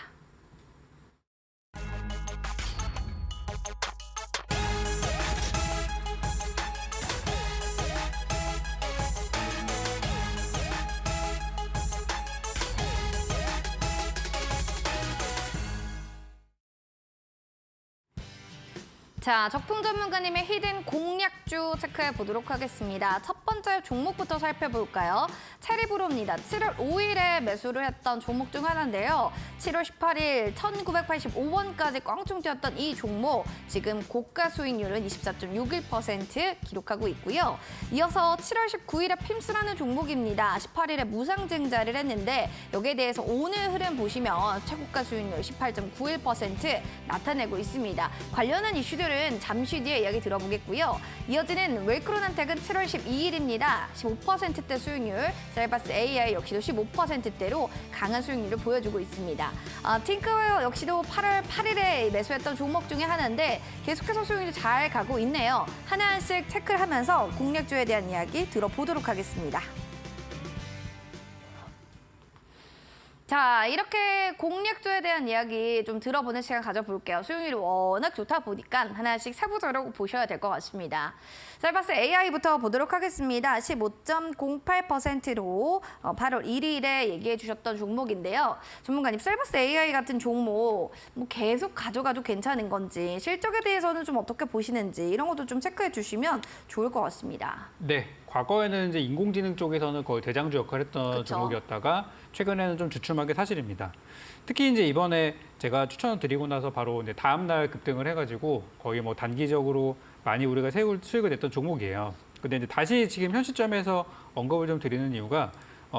자, 적풍 전문가님의 히든 공략주 체크해 보도록 하겠습니다. 첫 번째 종목부터 살펴볼까요? 체리브로입니다. 7월 5일에 매수를 했던 종목 중 하나인데요. 7월 18일 1985원까지 꽝충 뛰었던 이 종목 지금 고가 수익률은 24.61% 기록하고 있고요. 이어서 7월 19일에 핌스라는 종목입니다. 18일에 무상증자를 했는데 여기에 대해서 오늘 흐름 보시면 최고가 수익률 18.91% 나타내고 있습니다. 관련한 이슈들은 잠시 뒤에 이야기 들어보겠고요. 이어지는 웰크론한텍은 7월 12일입니다. 15%대 수익률, 셀바스 AI 역시도 15%대로 강한 수익률을 보여주고 있습니다. 팅크웨어 역시도 8월 8일에 매수했던 종목 중에 하나인데 계속해서 수익률이 잘 가고 있네요. 하나씩 체크를 하면서 공략주에 대한 이야기 들어보도록 하겠습니다. 자, 이렇게 공략주에 대한 이야기 좀 들어보는 시간 가져볼게요. 수익률이 워낙 좋다 보니까 하나씩 세부적으로 보셔야 될 것 같습니다. 셀바스 AI부터 보도록 하겠습니다. 15.08%로 8월 1일에 얘기해 주셨던 종목인데요. 전문가님, 셀바스 AI 같은 종목 뭐 계속 가져가도 괜찮은 건지 실적에 대해서는 좀 어떻게 보시는지 이런 것도 좀 체크해 주시면 좋을 것 같습니다. 네, 과거에는 이제 인공지능 쪽에서는 거의 대장주 역할을 했던 그쵸. 종목이었다가 최근에는 좀 주춤한 게 사실입니다. 특히 이제 이번에 제가 추천을 드리고 나서 바로 이제 다음 날 급등을 해가지고 거의 뭐 단기적으로 많이 우리가 수익을 냈던 종목이에요. 근데 이제 다시 지금 현 시점에서 언급을 좀 드리는 이유가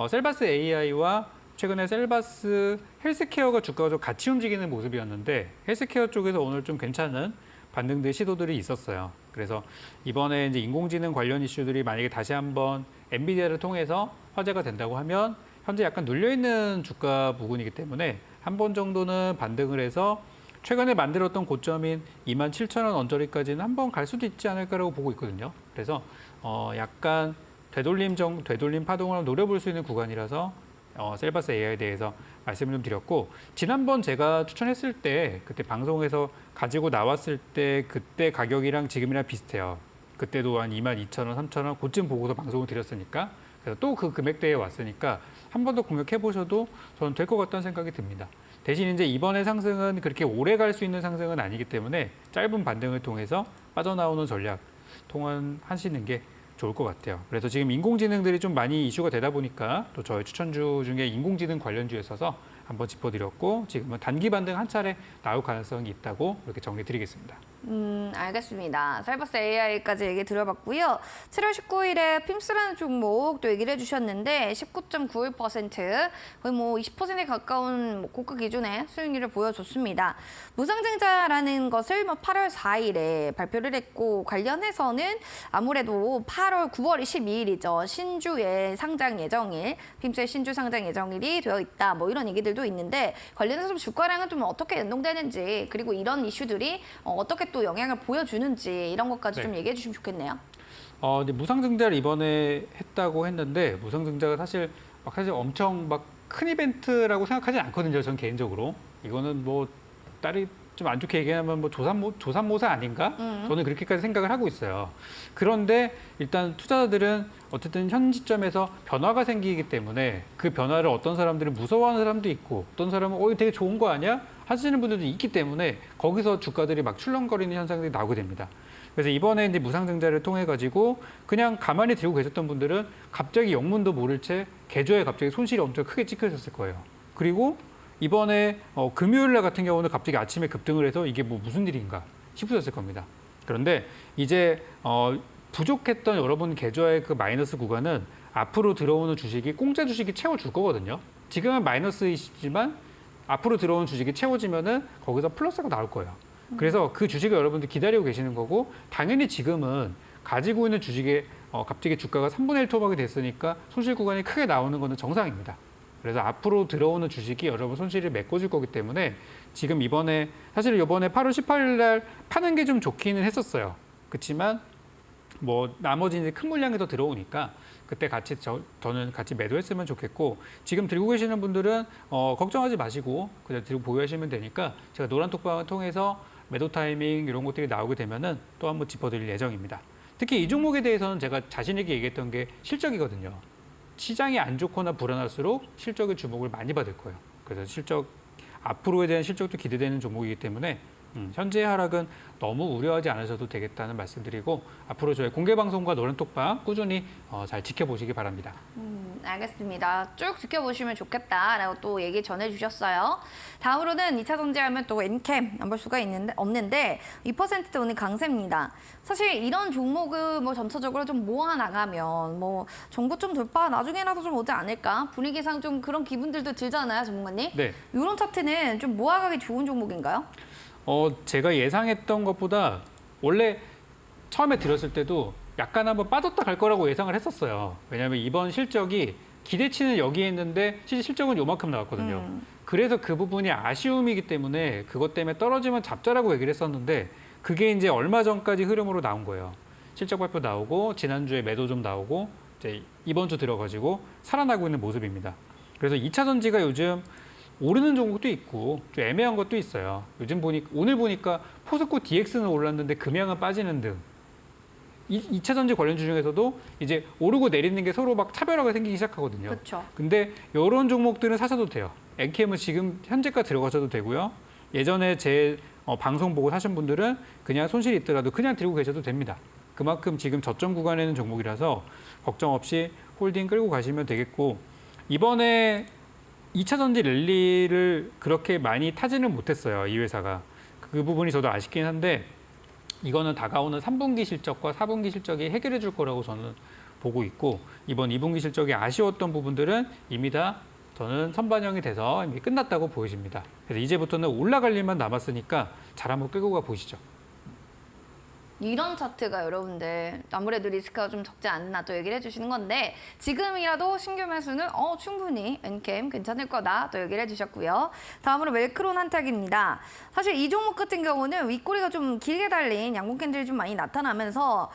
셀바스 AI와 최근에 셀바스 헬스케어가 주가가 좀 같이 움직이는 모습이었는데 헬스케어 쪽에서 오늘 좀 괜찮은 반등된 시도들이 있었어요. 그래서 이번에 이제 인공지능 관련 이슈들이 만약에 다시 한번 엔비디아를 통해서 화제가 된다고 하면 현재 약간 눌려있는 주가 부근이기 때문에 한 번 정도는 반등을 해서 최근에 만들었던 고점인 27,000원 언저리까지는 한번 갈 수도 있지 않을까라고 보고 있거든요. 그래서 약간 되돌림 파동을 노려볼 수 있는 구간이라서 셀바스 AI에 대해서 말씀을 좀 드렸고 지난번 제가 추천했을 때 그때 방송에서 가지고 나왔을 때 그때 가격이랑 지금이랑 비슷해요. 그때도 한 22,000원, 3,000원 그쯤 보고서 방송을 드렸으니까 그래서 또 그 금액대에 왔으니까 한 번 더 공략해 보셔도 저는 될 것 같다는 생각이 듭니다. 대신 이제 이번에 상승은 그렇게 오래 갈 수 있는 상승은 아니기 때문에 짧은 반등을 통해서 빠져나오는 전략 통한하시는 게 좋을 것 같아요. 그래서 지금 인공지능들이 좀 많이 이슈가 되다 보니까 또 저희 추천주 중에 인공지능 관련주에 있어서 한번 짚어드렸고 지금은 단기 반등 한 차례 나올 가능성이 있다고 이렇게 정리드리겠습니다. 알겠습니다. 사이버스 AI까지 얘기 들어봤고요. 7월 19일에 핌스라는 종목 또 얘기를 해주셨는데 19.91% 거의 뭐 20%에 가까운 고가 기준의 수익률을 보여줬습니다. 무상증자라는 것을 뭐 8월 4일에 발표를 했고 관련해서는 아무래도 8월, 9월이 12일이죠. 신주의 상장 예정일, 핌스의 신주 상장 예정일이 되어 있다. 뭐 이런 얘기들도 있는데 관련해서 좀 주가량은 좀 어떻게 연동되는지 그리고 이런 이슈들이 어떻게 또 영향을 보여주는지 이런 것까지 네. 좀 얘기해 주시면 좋겠네요. 이제 무상증자를 이번에 했다고 했는데 무상증자가 사실 엄청 막 큰 이벤트라고 생각하지 않거든요. 전 개인적으로 이거는 뭐 딸이 좀 안 좋게 얘기하면 뭐 조삼모사 아닌가? 저는 그렇게까지 생각을 하고 있어요. 그런데 일단 투자자들은 어쨌든 현 시점에서 변화가 생기기 때문에 그 변화를 어떤 사람들은 무서워하는 사람도 있고 어떤 사람은 이거 되게 좋은 거 아니야? 하시는 분들도 있기 때문에 거기서 주가들이 막 출렁거리는 현상들이 나오게 됩니다. 그래서 이번에 이제 무상증자를 통해 가지고 그냥 가만히 들고 계셨던 분들은 갑자기 영문도 모를 채 계좌에 갑자기 손실이 엄청 크게 찍혀졌을 거예요. 그리고 이번에 금요일 날 같은 경우는 갑자기 아침에 급등을 해서 이게 뭐 무슨 일인가 싶으셨을 겁니다. 그런데 이제 부족했던 여러분 계좌의 그 마이너스 구간은 앞으로 들어오는 주식이 공짜 주식이 채워줄 거거든요. 지금은 마이너스이시지만 앞으로 들어오는 주식이 채워지면은 거기서 플러스가 나올 거예요. 그래서 그 주식을 여러분들 기다리고 계시는 거고 당연히 지금은 가지고 있는 주식에 갑자기 주가가 3분의 1 토막이 됐으니까 손실 구간이 크게 나오는 거는 정상입니다. 그래서 앞으로 들어오는 주식이 여러분 손실을 메꿔줄 거기 때문에 지금 사실 이번에 8월 18일 날 파는 게 좀 좋기는 했었어요. 그렇지만 뭐 나머지 이제 큰 물량이 더 들어오니까 그때 같이 저는 같이 매도했으면 좋겠고 지금 들고 계시는 분들은 걱정하지 마시고 그냥 들고 보유하시면 되니까 제가 노란 톡방을 통해서 매도 타이밍 이런 것들이 나오게 되면은 또 한번 짚어드릴 예정입니다. 특히 이 종목에 대해서는 제가 자신 있게 얘기했던 게 실적이거든요. 시장이 안 좋거나 불안할수록 실적의 주목을 많이 받을 거예요. 그래서 앞으로에 대한 실적도 기대되는 종목이기 때문에 현재 하락은 너무 우려하지 않으셔도 되겠다는 말씀드리고 앞으로 저희 공개 방송과 노란톡방 꾸준히 잘 지켜보시기 바랍니다. 알겠습니다. 쭉 지켜보시면 좋겠다라고 또 얘기 전해주셨어요. 다음으로는 2차 전지하면 또 엔캠 안 볼 수가 없는데 2%대 오늘 강세입니다. 사실 이런 종목을 뭐 전체적으로 좀 모아나가면 뭐 정고점 돌파 나중에라도 좀 오지 않을까 분위기상 좀 그런 기분들도 들잖아요, 전문가님. 네. 이런 차트는 좀 모아가기 좋은 종목인가요? 제가 예상했던 것보다 원래 처음에 들었을 때도 약간 한번 빠졌다 갈 거라고 예상을 했었어요. 왜냐하면 이번 실적이 기대치는 여기에 있는데 실적은 요만큼 나왔거든요. 그래서 그 부분이 아쉬움이기 때문에 그것 때문에 떨어지면 잡자라고 얘기를 했었는데 그게 이제 얼마 전까지 흐름으로 나온 거예요. 실적 발표 나오고 지난주에 매도 좀 나오고 이제 이번 주 들어가지고 살아나고 있는 모습입니다. 그래서 2차 전지가 요즘 오르는 종목도 있고 좀 애매한 것도 있어요. 오늘 보니까 포스코 DX는 올랐는데 금양은 빠지는 등 2차 전지 관련주 중에서도 이제 오르고 내리는 게 서로 막 차별화가 생기기 시작하거든요. 그렇죠. 근데 이런 종목들은 사셔도 돼요. 엔캠은 지금 현재가 들어가셔도 되고요. 예전에 제 방송 보고 사신 분들은 그냥 손실이 있더라도 그냥 들고 계셔도 됩니다. 그만큼 지금 저점 구간에 있는 종목이라서 걱정 없이 홀딩 끌고 가시면 되겠고 이번에 2차 전지 랠리를 그렇게 많이 타지는 못했어요. 이 회사가. 그 부분이 저도 아쉽긴 한데 이거는 다가오는 3분기 실적과 4분기 실적이 해결해 줄 거라고 저는 보고 있고 이번 2분기 실적이 아쉬웠던 부분들은 이미 다 저는 선반영이 돼서 이미 끝났다고 보여집니다. 그래서 이제부터는 올라갈 일만 남았으니까 잘 한번 끌고 가 보시죠. 이런 차트가 여러분들 아무래도 리스크가 좀 적지 않나 또 얘기를 해주시는 건데 지금이라도 신규 매수는 충분히 엔캠 괜찮을 거다 또 얘기를 해주셨고요. 다음으로 웰크론 한탁입니다. 사실 이 종목 같은 경우는 윗꼬리가 좀 길게 달린 양봉 캔들이 좀 많이 나타나면서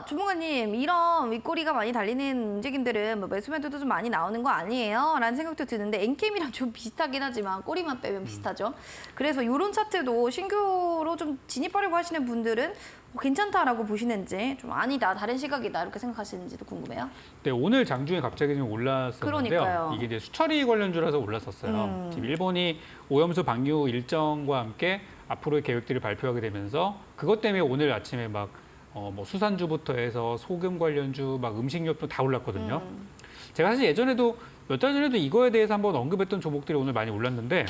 전문가님 이런 윗꼬리가 많이 달리는 움직임들은 뭐 매수 매도도 좀 많이 나오는 거 아니에요? 라는 생각도 드는데 엔캠이랑 좀 비슷하긴 하지만 꼬리만 빼면 비슷하죠. 그래서 이런 차트도 신규로 좀 진입하려고 하시는 분들은 괜찮다라고 보시는지 좀 아니다 다른 시각이다 이렇게 생각하시는지도 궁금해요. 네, 오늘 장중에 갑자기 좀 올랐었는데요. 그러니까요. 이게 이제 수처리 관련주라서 올랐었어요. 지금 일본이 오염수 방류 일정과 함께 앞으로의 계획들을 발표하게 되면서 그것 때문에 오늘 아침에 막 뭐 수산주부터 해서 소금 관련주, 막 음식료도 다 올랐거든요. 제가 사실 예전에도 몇 달 전에도 이거에 대해서 한번 언급했던 종목들이 오늘 많이 올랐는데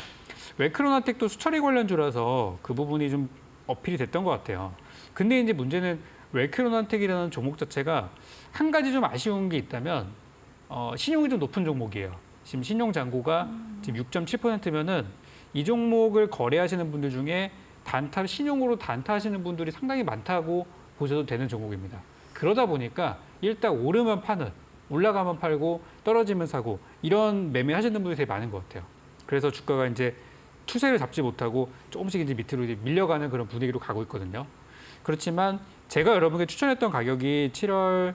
웰크론한텍도 수처리 관련주라서 그 부분이 좀 어필이 됐던 것 같아요. 근데 이제 문제는 웰크로난텍이라는 종목 자체가 한 가지 좀 아쉬운 게 있다면 신용이 좀 높은 종목이에요. 지금 신용 잔고가 지금 6.7%면은 이 종목을 거래하시는 분들 중에 신용으로 단타하시는 분들이 상당히 많다고 보셔도 되는 종목입니다. 그러다 보니까 일단 오르면 파는, 올라가면 팔고 떨어지면 사고 이런 매매하시는 분들이 되게 많은 것 같아요. 그래서 주가가 이제 추세를 잡지 못하고 조금씩 이제 밑으로 이제 밀려가는 그런 분위기로 가고 있거든요. 그렇지만 제가 여러분께 추천했던 가격이 7월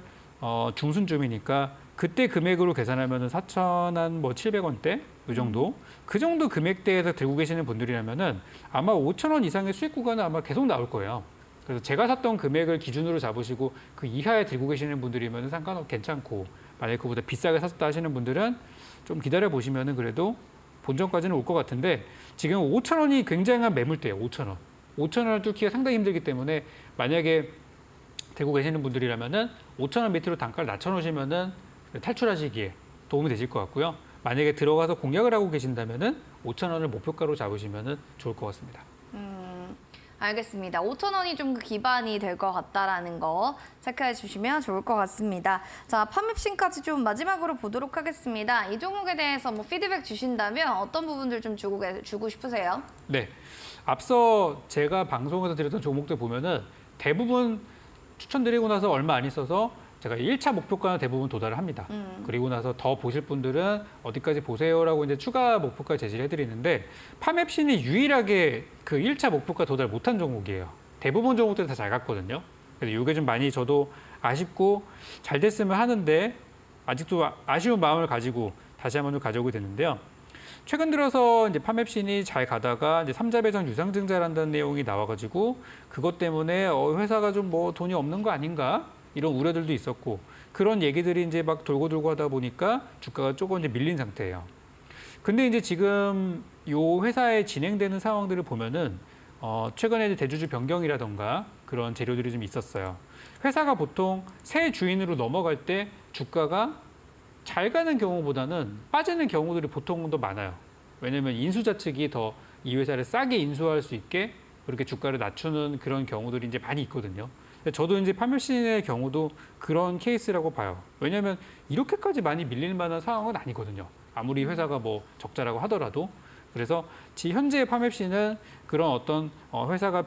중순쯤이니까 그때 금액으로 계산하면은 4,700원대 이 정도 그 정도 금액대에서 들고 계시는 분들이라면은 아마 5,000원 이상의 수익 구간은 아마 계속 나올 거예요. 그래서 제가 샀던 금액을 기준으로 잡으시고 그 이하에 들고 계시는 분들이면 괜찮고 만약에 그보다 비싸게 샀다 하시는 분들은 좀 기다려 보시면은 그래도 본전까지는 올 것 같은데 지금 5,000원이 굉장한 매물대예요. 5,000원. 5,000원을 뚫기가 상당히 힘들기 때문에 만약에 들고 계시는 분들이라면은 5,000원 밑으로 단가를 낮춰놓으시면은 탈출하시기에 도움이 되실 것 같고요. 만약에 들어가서 공략을 하고 계신다면은 5,000원을 목표가로 잡으시면은 좋을 것 같습니다. 알겠습니다. 5,000원이 좀 기반이 될 것 같다라는 거 체크해 주시면 좋을 것 같습니다. 자, 팜맵신까지 좀 마지막으로 보도록 하겠습니다. 이 종목에 대해서 뭐 피드백 주신다면 어떤 부분들 좀 주고 싶으세요? 네. 앞서 제가 방송에서 드렸던 종목들 보면은 대부분 추천드리고 나서 얼마 안 있어서 제가 1차 목표가는 대부분 도달을 합니다. 그리고 나서 더 보실 분들은 어디까지 보세요라고 이제 추가 목표가 제시를 해드리는데 팜앱신이 유일하게 그 1차 목표가 도달 못한 종목이에요. 대부분 종목들은 다 잘 갔거든요. 그래서 이게 좀 많이 저도 아쉽고 잘 됐으면 하는데 아직도 아쉬운 마음을 가지고 다시 한번 좀 가져오게 됐는데요. 최근 들어서 이제 팜앱신이 잘 가다가 이제 3자 배정 유상증자란다는 내용이 나와가지고 그것 때문에 회사가 좀 뭐 돈이 없는 거 아닌가? 이런 우려들도 있었고 그런 얘기들이 이제 막 돌고 하다 보니까 주가가 조금 이제 밀린 상태예요. 근데 이제 지금 요 회사에 진행되는 상황들을 보면은 최근에 이제 대주주 변경이라던가 그런 재료들이 좀 있었어요. 회사가 보통 새 주인으로 넘어갈 때 주가가 잘 가는 경우보다는 빠지는 경우들이 보통 더 많아요. 왜냐하면 인수자 측이 더 이 회사를 싸게 인수할 수 있게 그렇게 주가를 낮추는 그런 경우들이 이제 많이 있거든요. 저도 이제 팜맵신의 경우도 그런 케이스라고 봐요. 왜냐하면 이렇게까지 많이 밀릴 만한 상황은 아니거든요. 아무리 회사가 뭐 적자라고 하더라도. 그래서 현재 팜맵신은 그런 어떤 회사가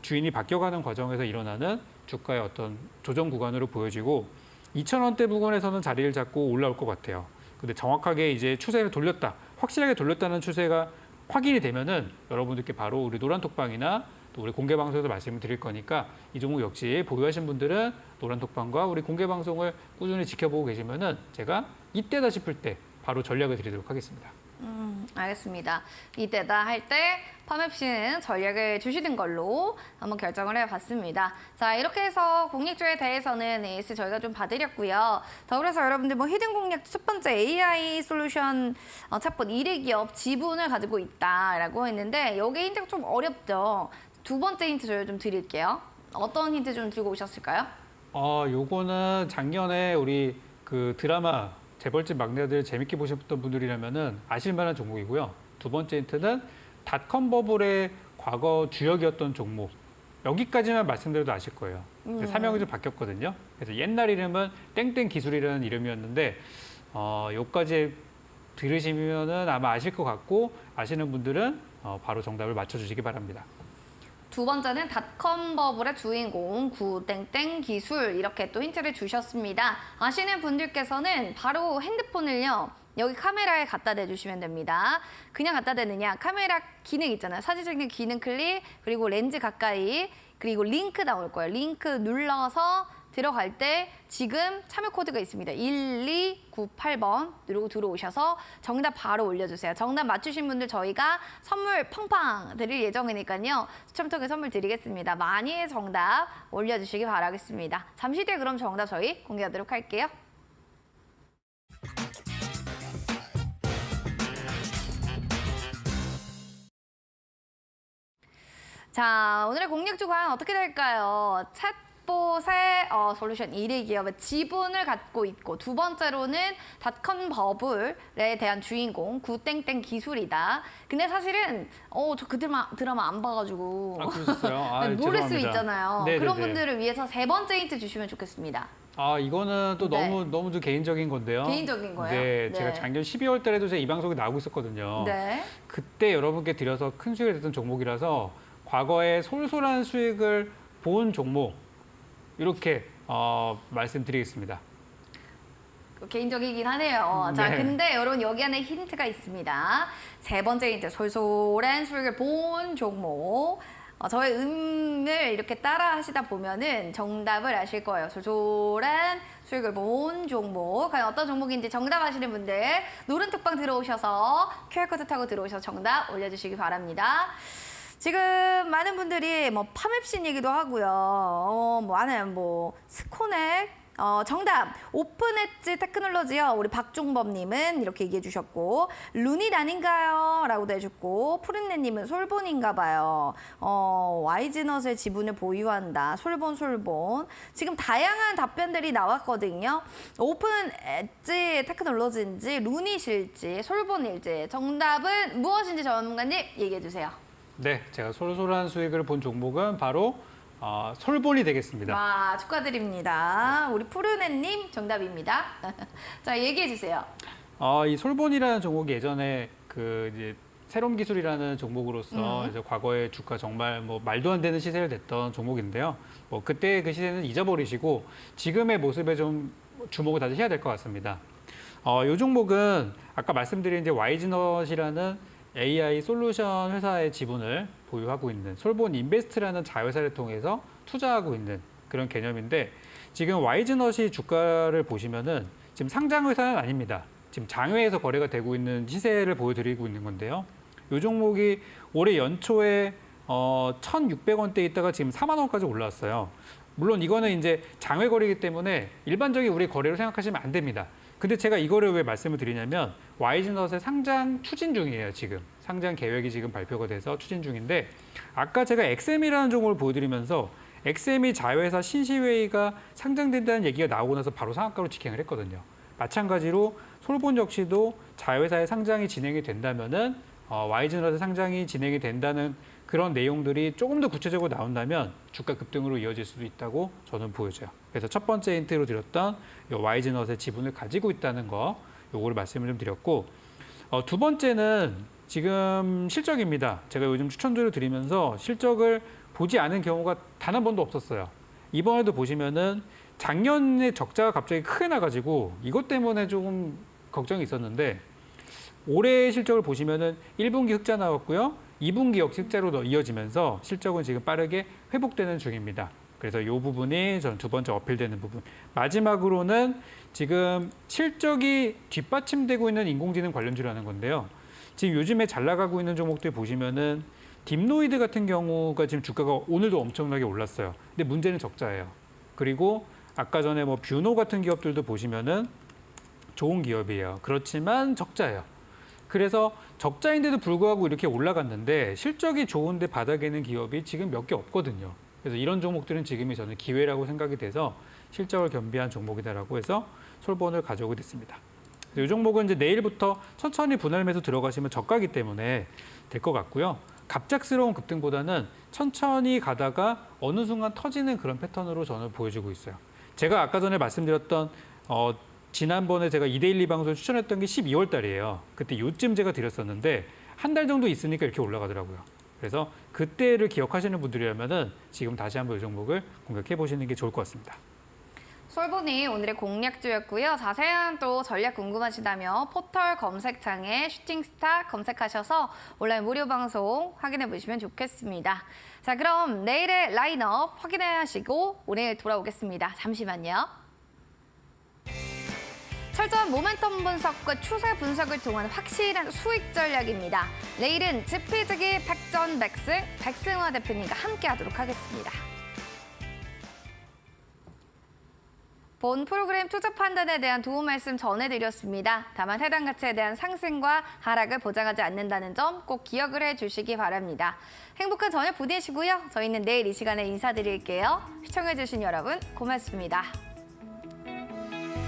주인이 바뀌어가는 과정에서 일어나는 주가의 어떤 조정 구간으로 보여지고 2,000원대 부근에서는 자리를 잡고 올라올 것 같아요. 근데 정확하게 이제 추세를 돌렸다, 확실하게 돌렸다는 추세가 확인이 되면은 여러분들께 바로 우리 노란톡방이나 또 우리 공개 방송에서 말씀을 드릴 거니까 이 종목 역시 보유하신 분들은 노란톡방과 우리 공개 방송을 꾸준히 지켜보고 계시면은 제가 이때다 싶을 때 바로 전략을 드리도록 하겠습니다. 알겠습니다. 이때다 할 때 팜앱씨는 전략을 주시는 걸로 한번 결정을 해봤습니다. 자, 이렇게 해서 공략주에 대해서는 AS 저희가 좀 봐드렸고요. 더불어서 여러분들 뭐 히든 공략 첫 번째 AI 솔루션 챗봇 1위 기업 지분을 가지고 있다라고 했는데 여기 힌트가 좀 어렵죠. 두 번째 힌트 저희 좀 드릴게요. 어떤 힌트 좀 들고 오셨을까요? 요거는 작년에 우리 그 드라마 재벌집 막내들 재밌게 보셨던 분들이라면은 아실 만한 종목이고요. 두 번째 힌트는 닷컴 버블의 과거 주역이었던 종목. 여기까지만 말씀드려도 아실 거예요. 사명이 좀 바뀌었거든요. 그래서 옛날 이름은 땡땡 기술이라는 이름이었는데 여기까지 들으시면은 아마 아실 것 같고 아시는 분들은 바로 정답을 맞춰주시기 바랍니다. 두 번째는 닷컴 버블의 주인공 구땡땡 기술 이렇게 또 힌트를 주셨습니다. 아시는 분들께서는 바로 핸드폰을요. 여기 카메라에 갖다 대주시면 됩니다. 그냥 갖다 대느냐 카메라 기능 있잖아요. 사진 찍는 기능 클릭 그리고 렌즈 가까이 그리고 링크 나올 거예요. 링크 눌러서 들어갈 때 지금 참여 코드가 있습니다. 1298번 누르고 들어오셔서 정답 바로 올려주세요. 정답 맞추신 분들 저희가 선물 팡팡 드릴 예정이니까요. 추첨 통해 선물 드리겠습니다. 많이 정답 올려주시기 바라겠습니다. 잠시 뒤에 그럼 정답 저희 공개하도록 할게요. 자, 오늘의 공략주 과연 어떻게 될까요? 스폿의 솔루션 1위 기업의 지분을 갖고 있고 두 번째로는 닷컴 버블에 대한 주인공 구땡땡 기술이다. 근데 사실은 저 그 드라마 안 봐가지고 그러셨어요? 모를 수 죄송합니다. 있잖아요. 네네네. 그런 분들을 위해서 세 번째 힌트 주시면 좋겠습니다. 이거는 또 네. 너무 좀 개인적인 건데요. 개인적인 거예요? 네, 제가 작년 12월 달에도 제가 이 방송에 나오고 있었거든요. 네. 그때 여러분께 드려서 큰 수익을 냈던 종목이라서 과거에 솔솔한 수익을 본 종목 이렇게 말씀드리겠습니다. 개인적이긴 하네요. 자, 네. 근데 여러분 여기 안에 힌트가 있습니다. 세 번째 힌트, 솔솔한 수익을 본 종목. 저의 음을 이렇게 따라 하시다 보면은 정답을 아실 거예요. 솔솔한 수익을 본 종목. 과연 어떤 종목인지 정답 아시는 분들 노른톡방 들어오셔서 QR코드 타고 들어오셔서 정답 올려주시기 바랍니다. 지금 많은 분들이 뭐 파맵신 얘기도 하고요. 스코넥. 정답! 오픈엣지 테크놀로지요. 우리 박종범님은 이렇게 얘기해 주셨고, 루닛 아닌가요? 라고도 해줬고, 푸른네님은 솔본인가 봐요. 와이즈넛의 지분을 보유한다. 솔본. 지금 다양한 답변들이 나왔거든요. 오픈엣지 테크놀로지인지, 루닛일지, 솔본일지, 정답은 무엇인지 전문가님 얘기해 주세요. 네, 제가 솔솔한 수익을 본 종목은 바로 솔본이 되겠습니다. 와, 축하드립니다. 우리 푸른애님 정답입니다. 자, 얘기해 주세요. 이 솔본이라는 종목이 예전에 이제 새로운 기술이라는 종목으로서 이제 과거에 주가 정말 말도 안 되는 시세를 냈던 종목인데요. 그때 그 시세는 잊어버리시고 지금의 모습에 좀 주목을 다시 해야 될 것 같습니다. 이 종목은 아까 말씀드린 이제 와이즈넛이라는 AI 솔루션 회사의 지분을 보유하고 있는 솔본 인베스트라는 자회사를 통해서 투자하고 있는 그런 개념인데 지금 와이즈넛이 주가를 보시면은 지금 상장 회사는 아닙니다. 지금 장외에서 거래가 되고 있는 시세를 보여드리고 있는 건데요. 이 종목이 올해 연초에 1,600원대 있다가 지금 4만 원까지 올라왔어요. 물론 이거는 이제 장외 거래이기 때문에 일반적인 우리 거래로 생각하시면 안 됩니다. 근데 제가 이거를 왜 말씀을 드리냐면 와이즈넛의 상장 추진 중이에요, 지금. 상장 계획이 지금 발표가 돼서 추진 중인데 아까 제가 엑셈이라는 종목을 보여드리면서 엑셈이 자회사 신시웨이가 상장된다는 얘기가 나오고 나서 바로 상한가로 직행을 했거든요. 마찬가지로 솔본 역시도 자회사의 상장이 진행이 된다면은 와이즈넛의 상장이 진행이 된다는 그런 내용들이 조금 더 구체적으로 나온다면 주가 급등으로 이어질 수도 있다고 저는 보여져요. 그래서 첫 번째 힌트로 드렸던 와이즈넛의 지분을 가지고 있다는 거, 요거를 말씀을 좀 드렸고 두 번째는 지금 실적입니다. 제가 요즘 추천들을 드리면서 실적을 보지 않은 경우가 단 한 번도 없었어요. 이번에도 보시면은 작년에 적자가 갑자기 크게 나가지고 이것 때문에 조금 걱정이 있었는데 올해 실적을 보시면은 1분기 흑자 나왔고요. 2분기 역시 흑자로 이어지면서 실적은 지금 빠르게 회복되는 중입니다. 그래서 이 부분이 저는 두 번째 어필되는 부분. 마지막으로는 지금 실적이 뒷받침되고 있는 인공지능 관련주라는 건데요. 지금 요즘에 잘 나가고 있는 종목들 보시면은 딥노이드 같은 경우가 지금 주가가 오늘도 엄청나게 올랐어요. 근데 문제는 적자예요. 그리고 아까 전에 뷰노 같은 기업들도 보시면은 좋은 기업이에요. 그렇지만 적자예요. 그래서 적자인데도 불구하고 이렇게 올라갔는데 실적이 좋은데 바닥에는 기업이 지금 몇 개 없거든요. 그래서 이런 종목들은 지금이 저는 기회라고 생각이 돼서 실적을 겸비한 종목이다라고 해서 솔본을 가져오게 됐습니다. 이 종목은 이제 내일부터 천천히 분할 매수 들어가시면 저가기 때문에 될 것 같고요. 갑작스러운 급등보다는 천천히 가다가 어느 순간 터지는 그런 패턴으로 저는 보여주고 있어요. 제가 아까 전에 말씀드렸던 지난번에 제가 이데일리 방송을 추천했던 게 12월 달이에요. 그때 요쯤 제가 드렸었는데 한 달 정도 있으니까 이렇게 올라가더라고요. 그래서 그때를 기억하시는 분들이라면은 지금 다시 한번 이 종목을 공략해 보시는 게 좋을 것 같습니다. 솔본이 오늘의 공략주였고요. 자세한 또 전략 궁금하시다면 포털 검색창에 슈팅스타 검색하셔서 온라인 무료 방송 확인해 보시면 좋겠습니다. 자, 그럼 내일의 라인업 확인해 하시고 오늘 돌아오겠습니다. 잠시만요. 철저한 모멘텀 분석과 추세 분석을 통한 확실한 수익 전략입니다. 내일은 지피지기 백전백승 백승화 대표님과 함께 하도록 하겠습니다. 본 프로그램 투자 판단에 대한 도움 말씀 전해드렸습니다. 다만 해당 가치에 대한 상승과 하락을 보장하지 않는다는 점 꼭 기억을 해주시기 바랍니다. 행복한 저녁 보내시고요. 저희는 내일 이 시간에 인사드릴게요. 시청해주신 여러분 고맙습니다.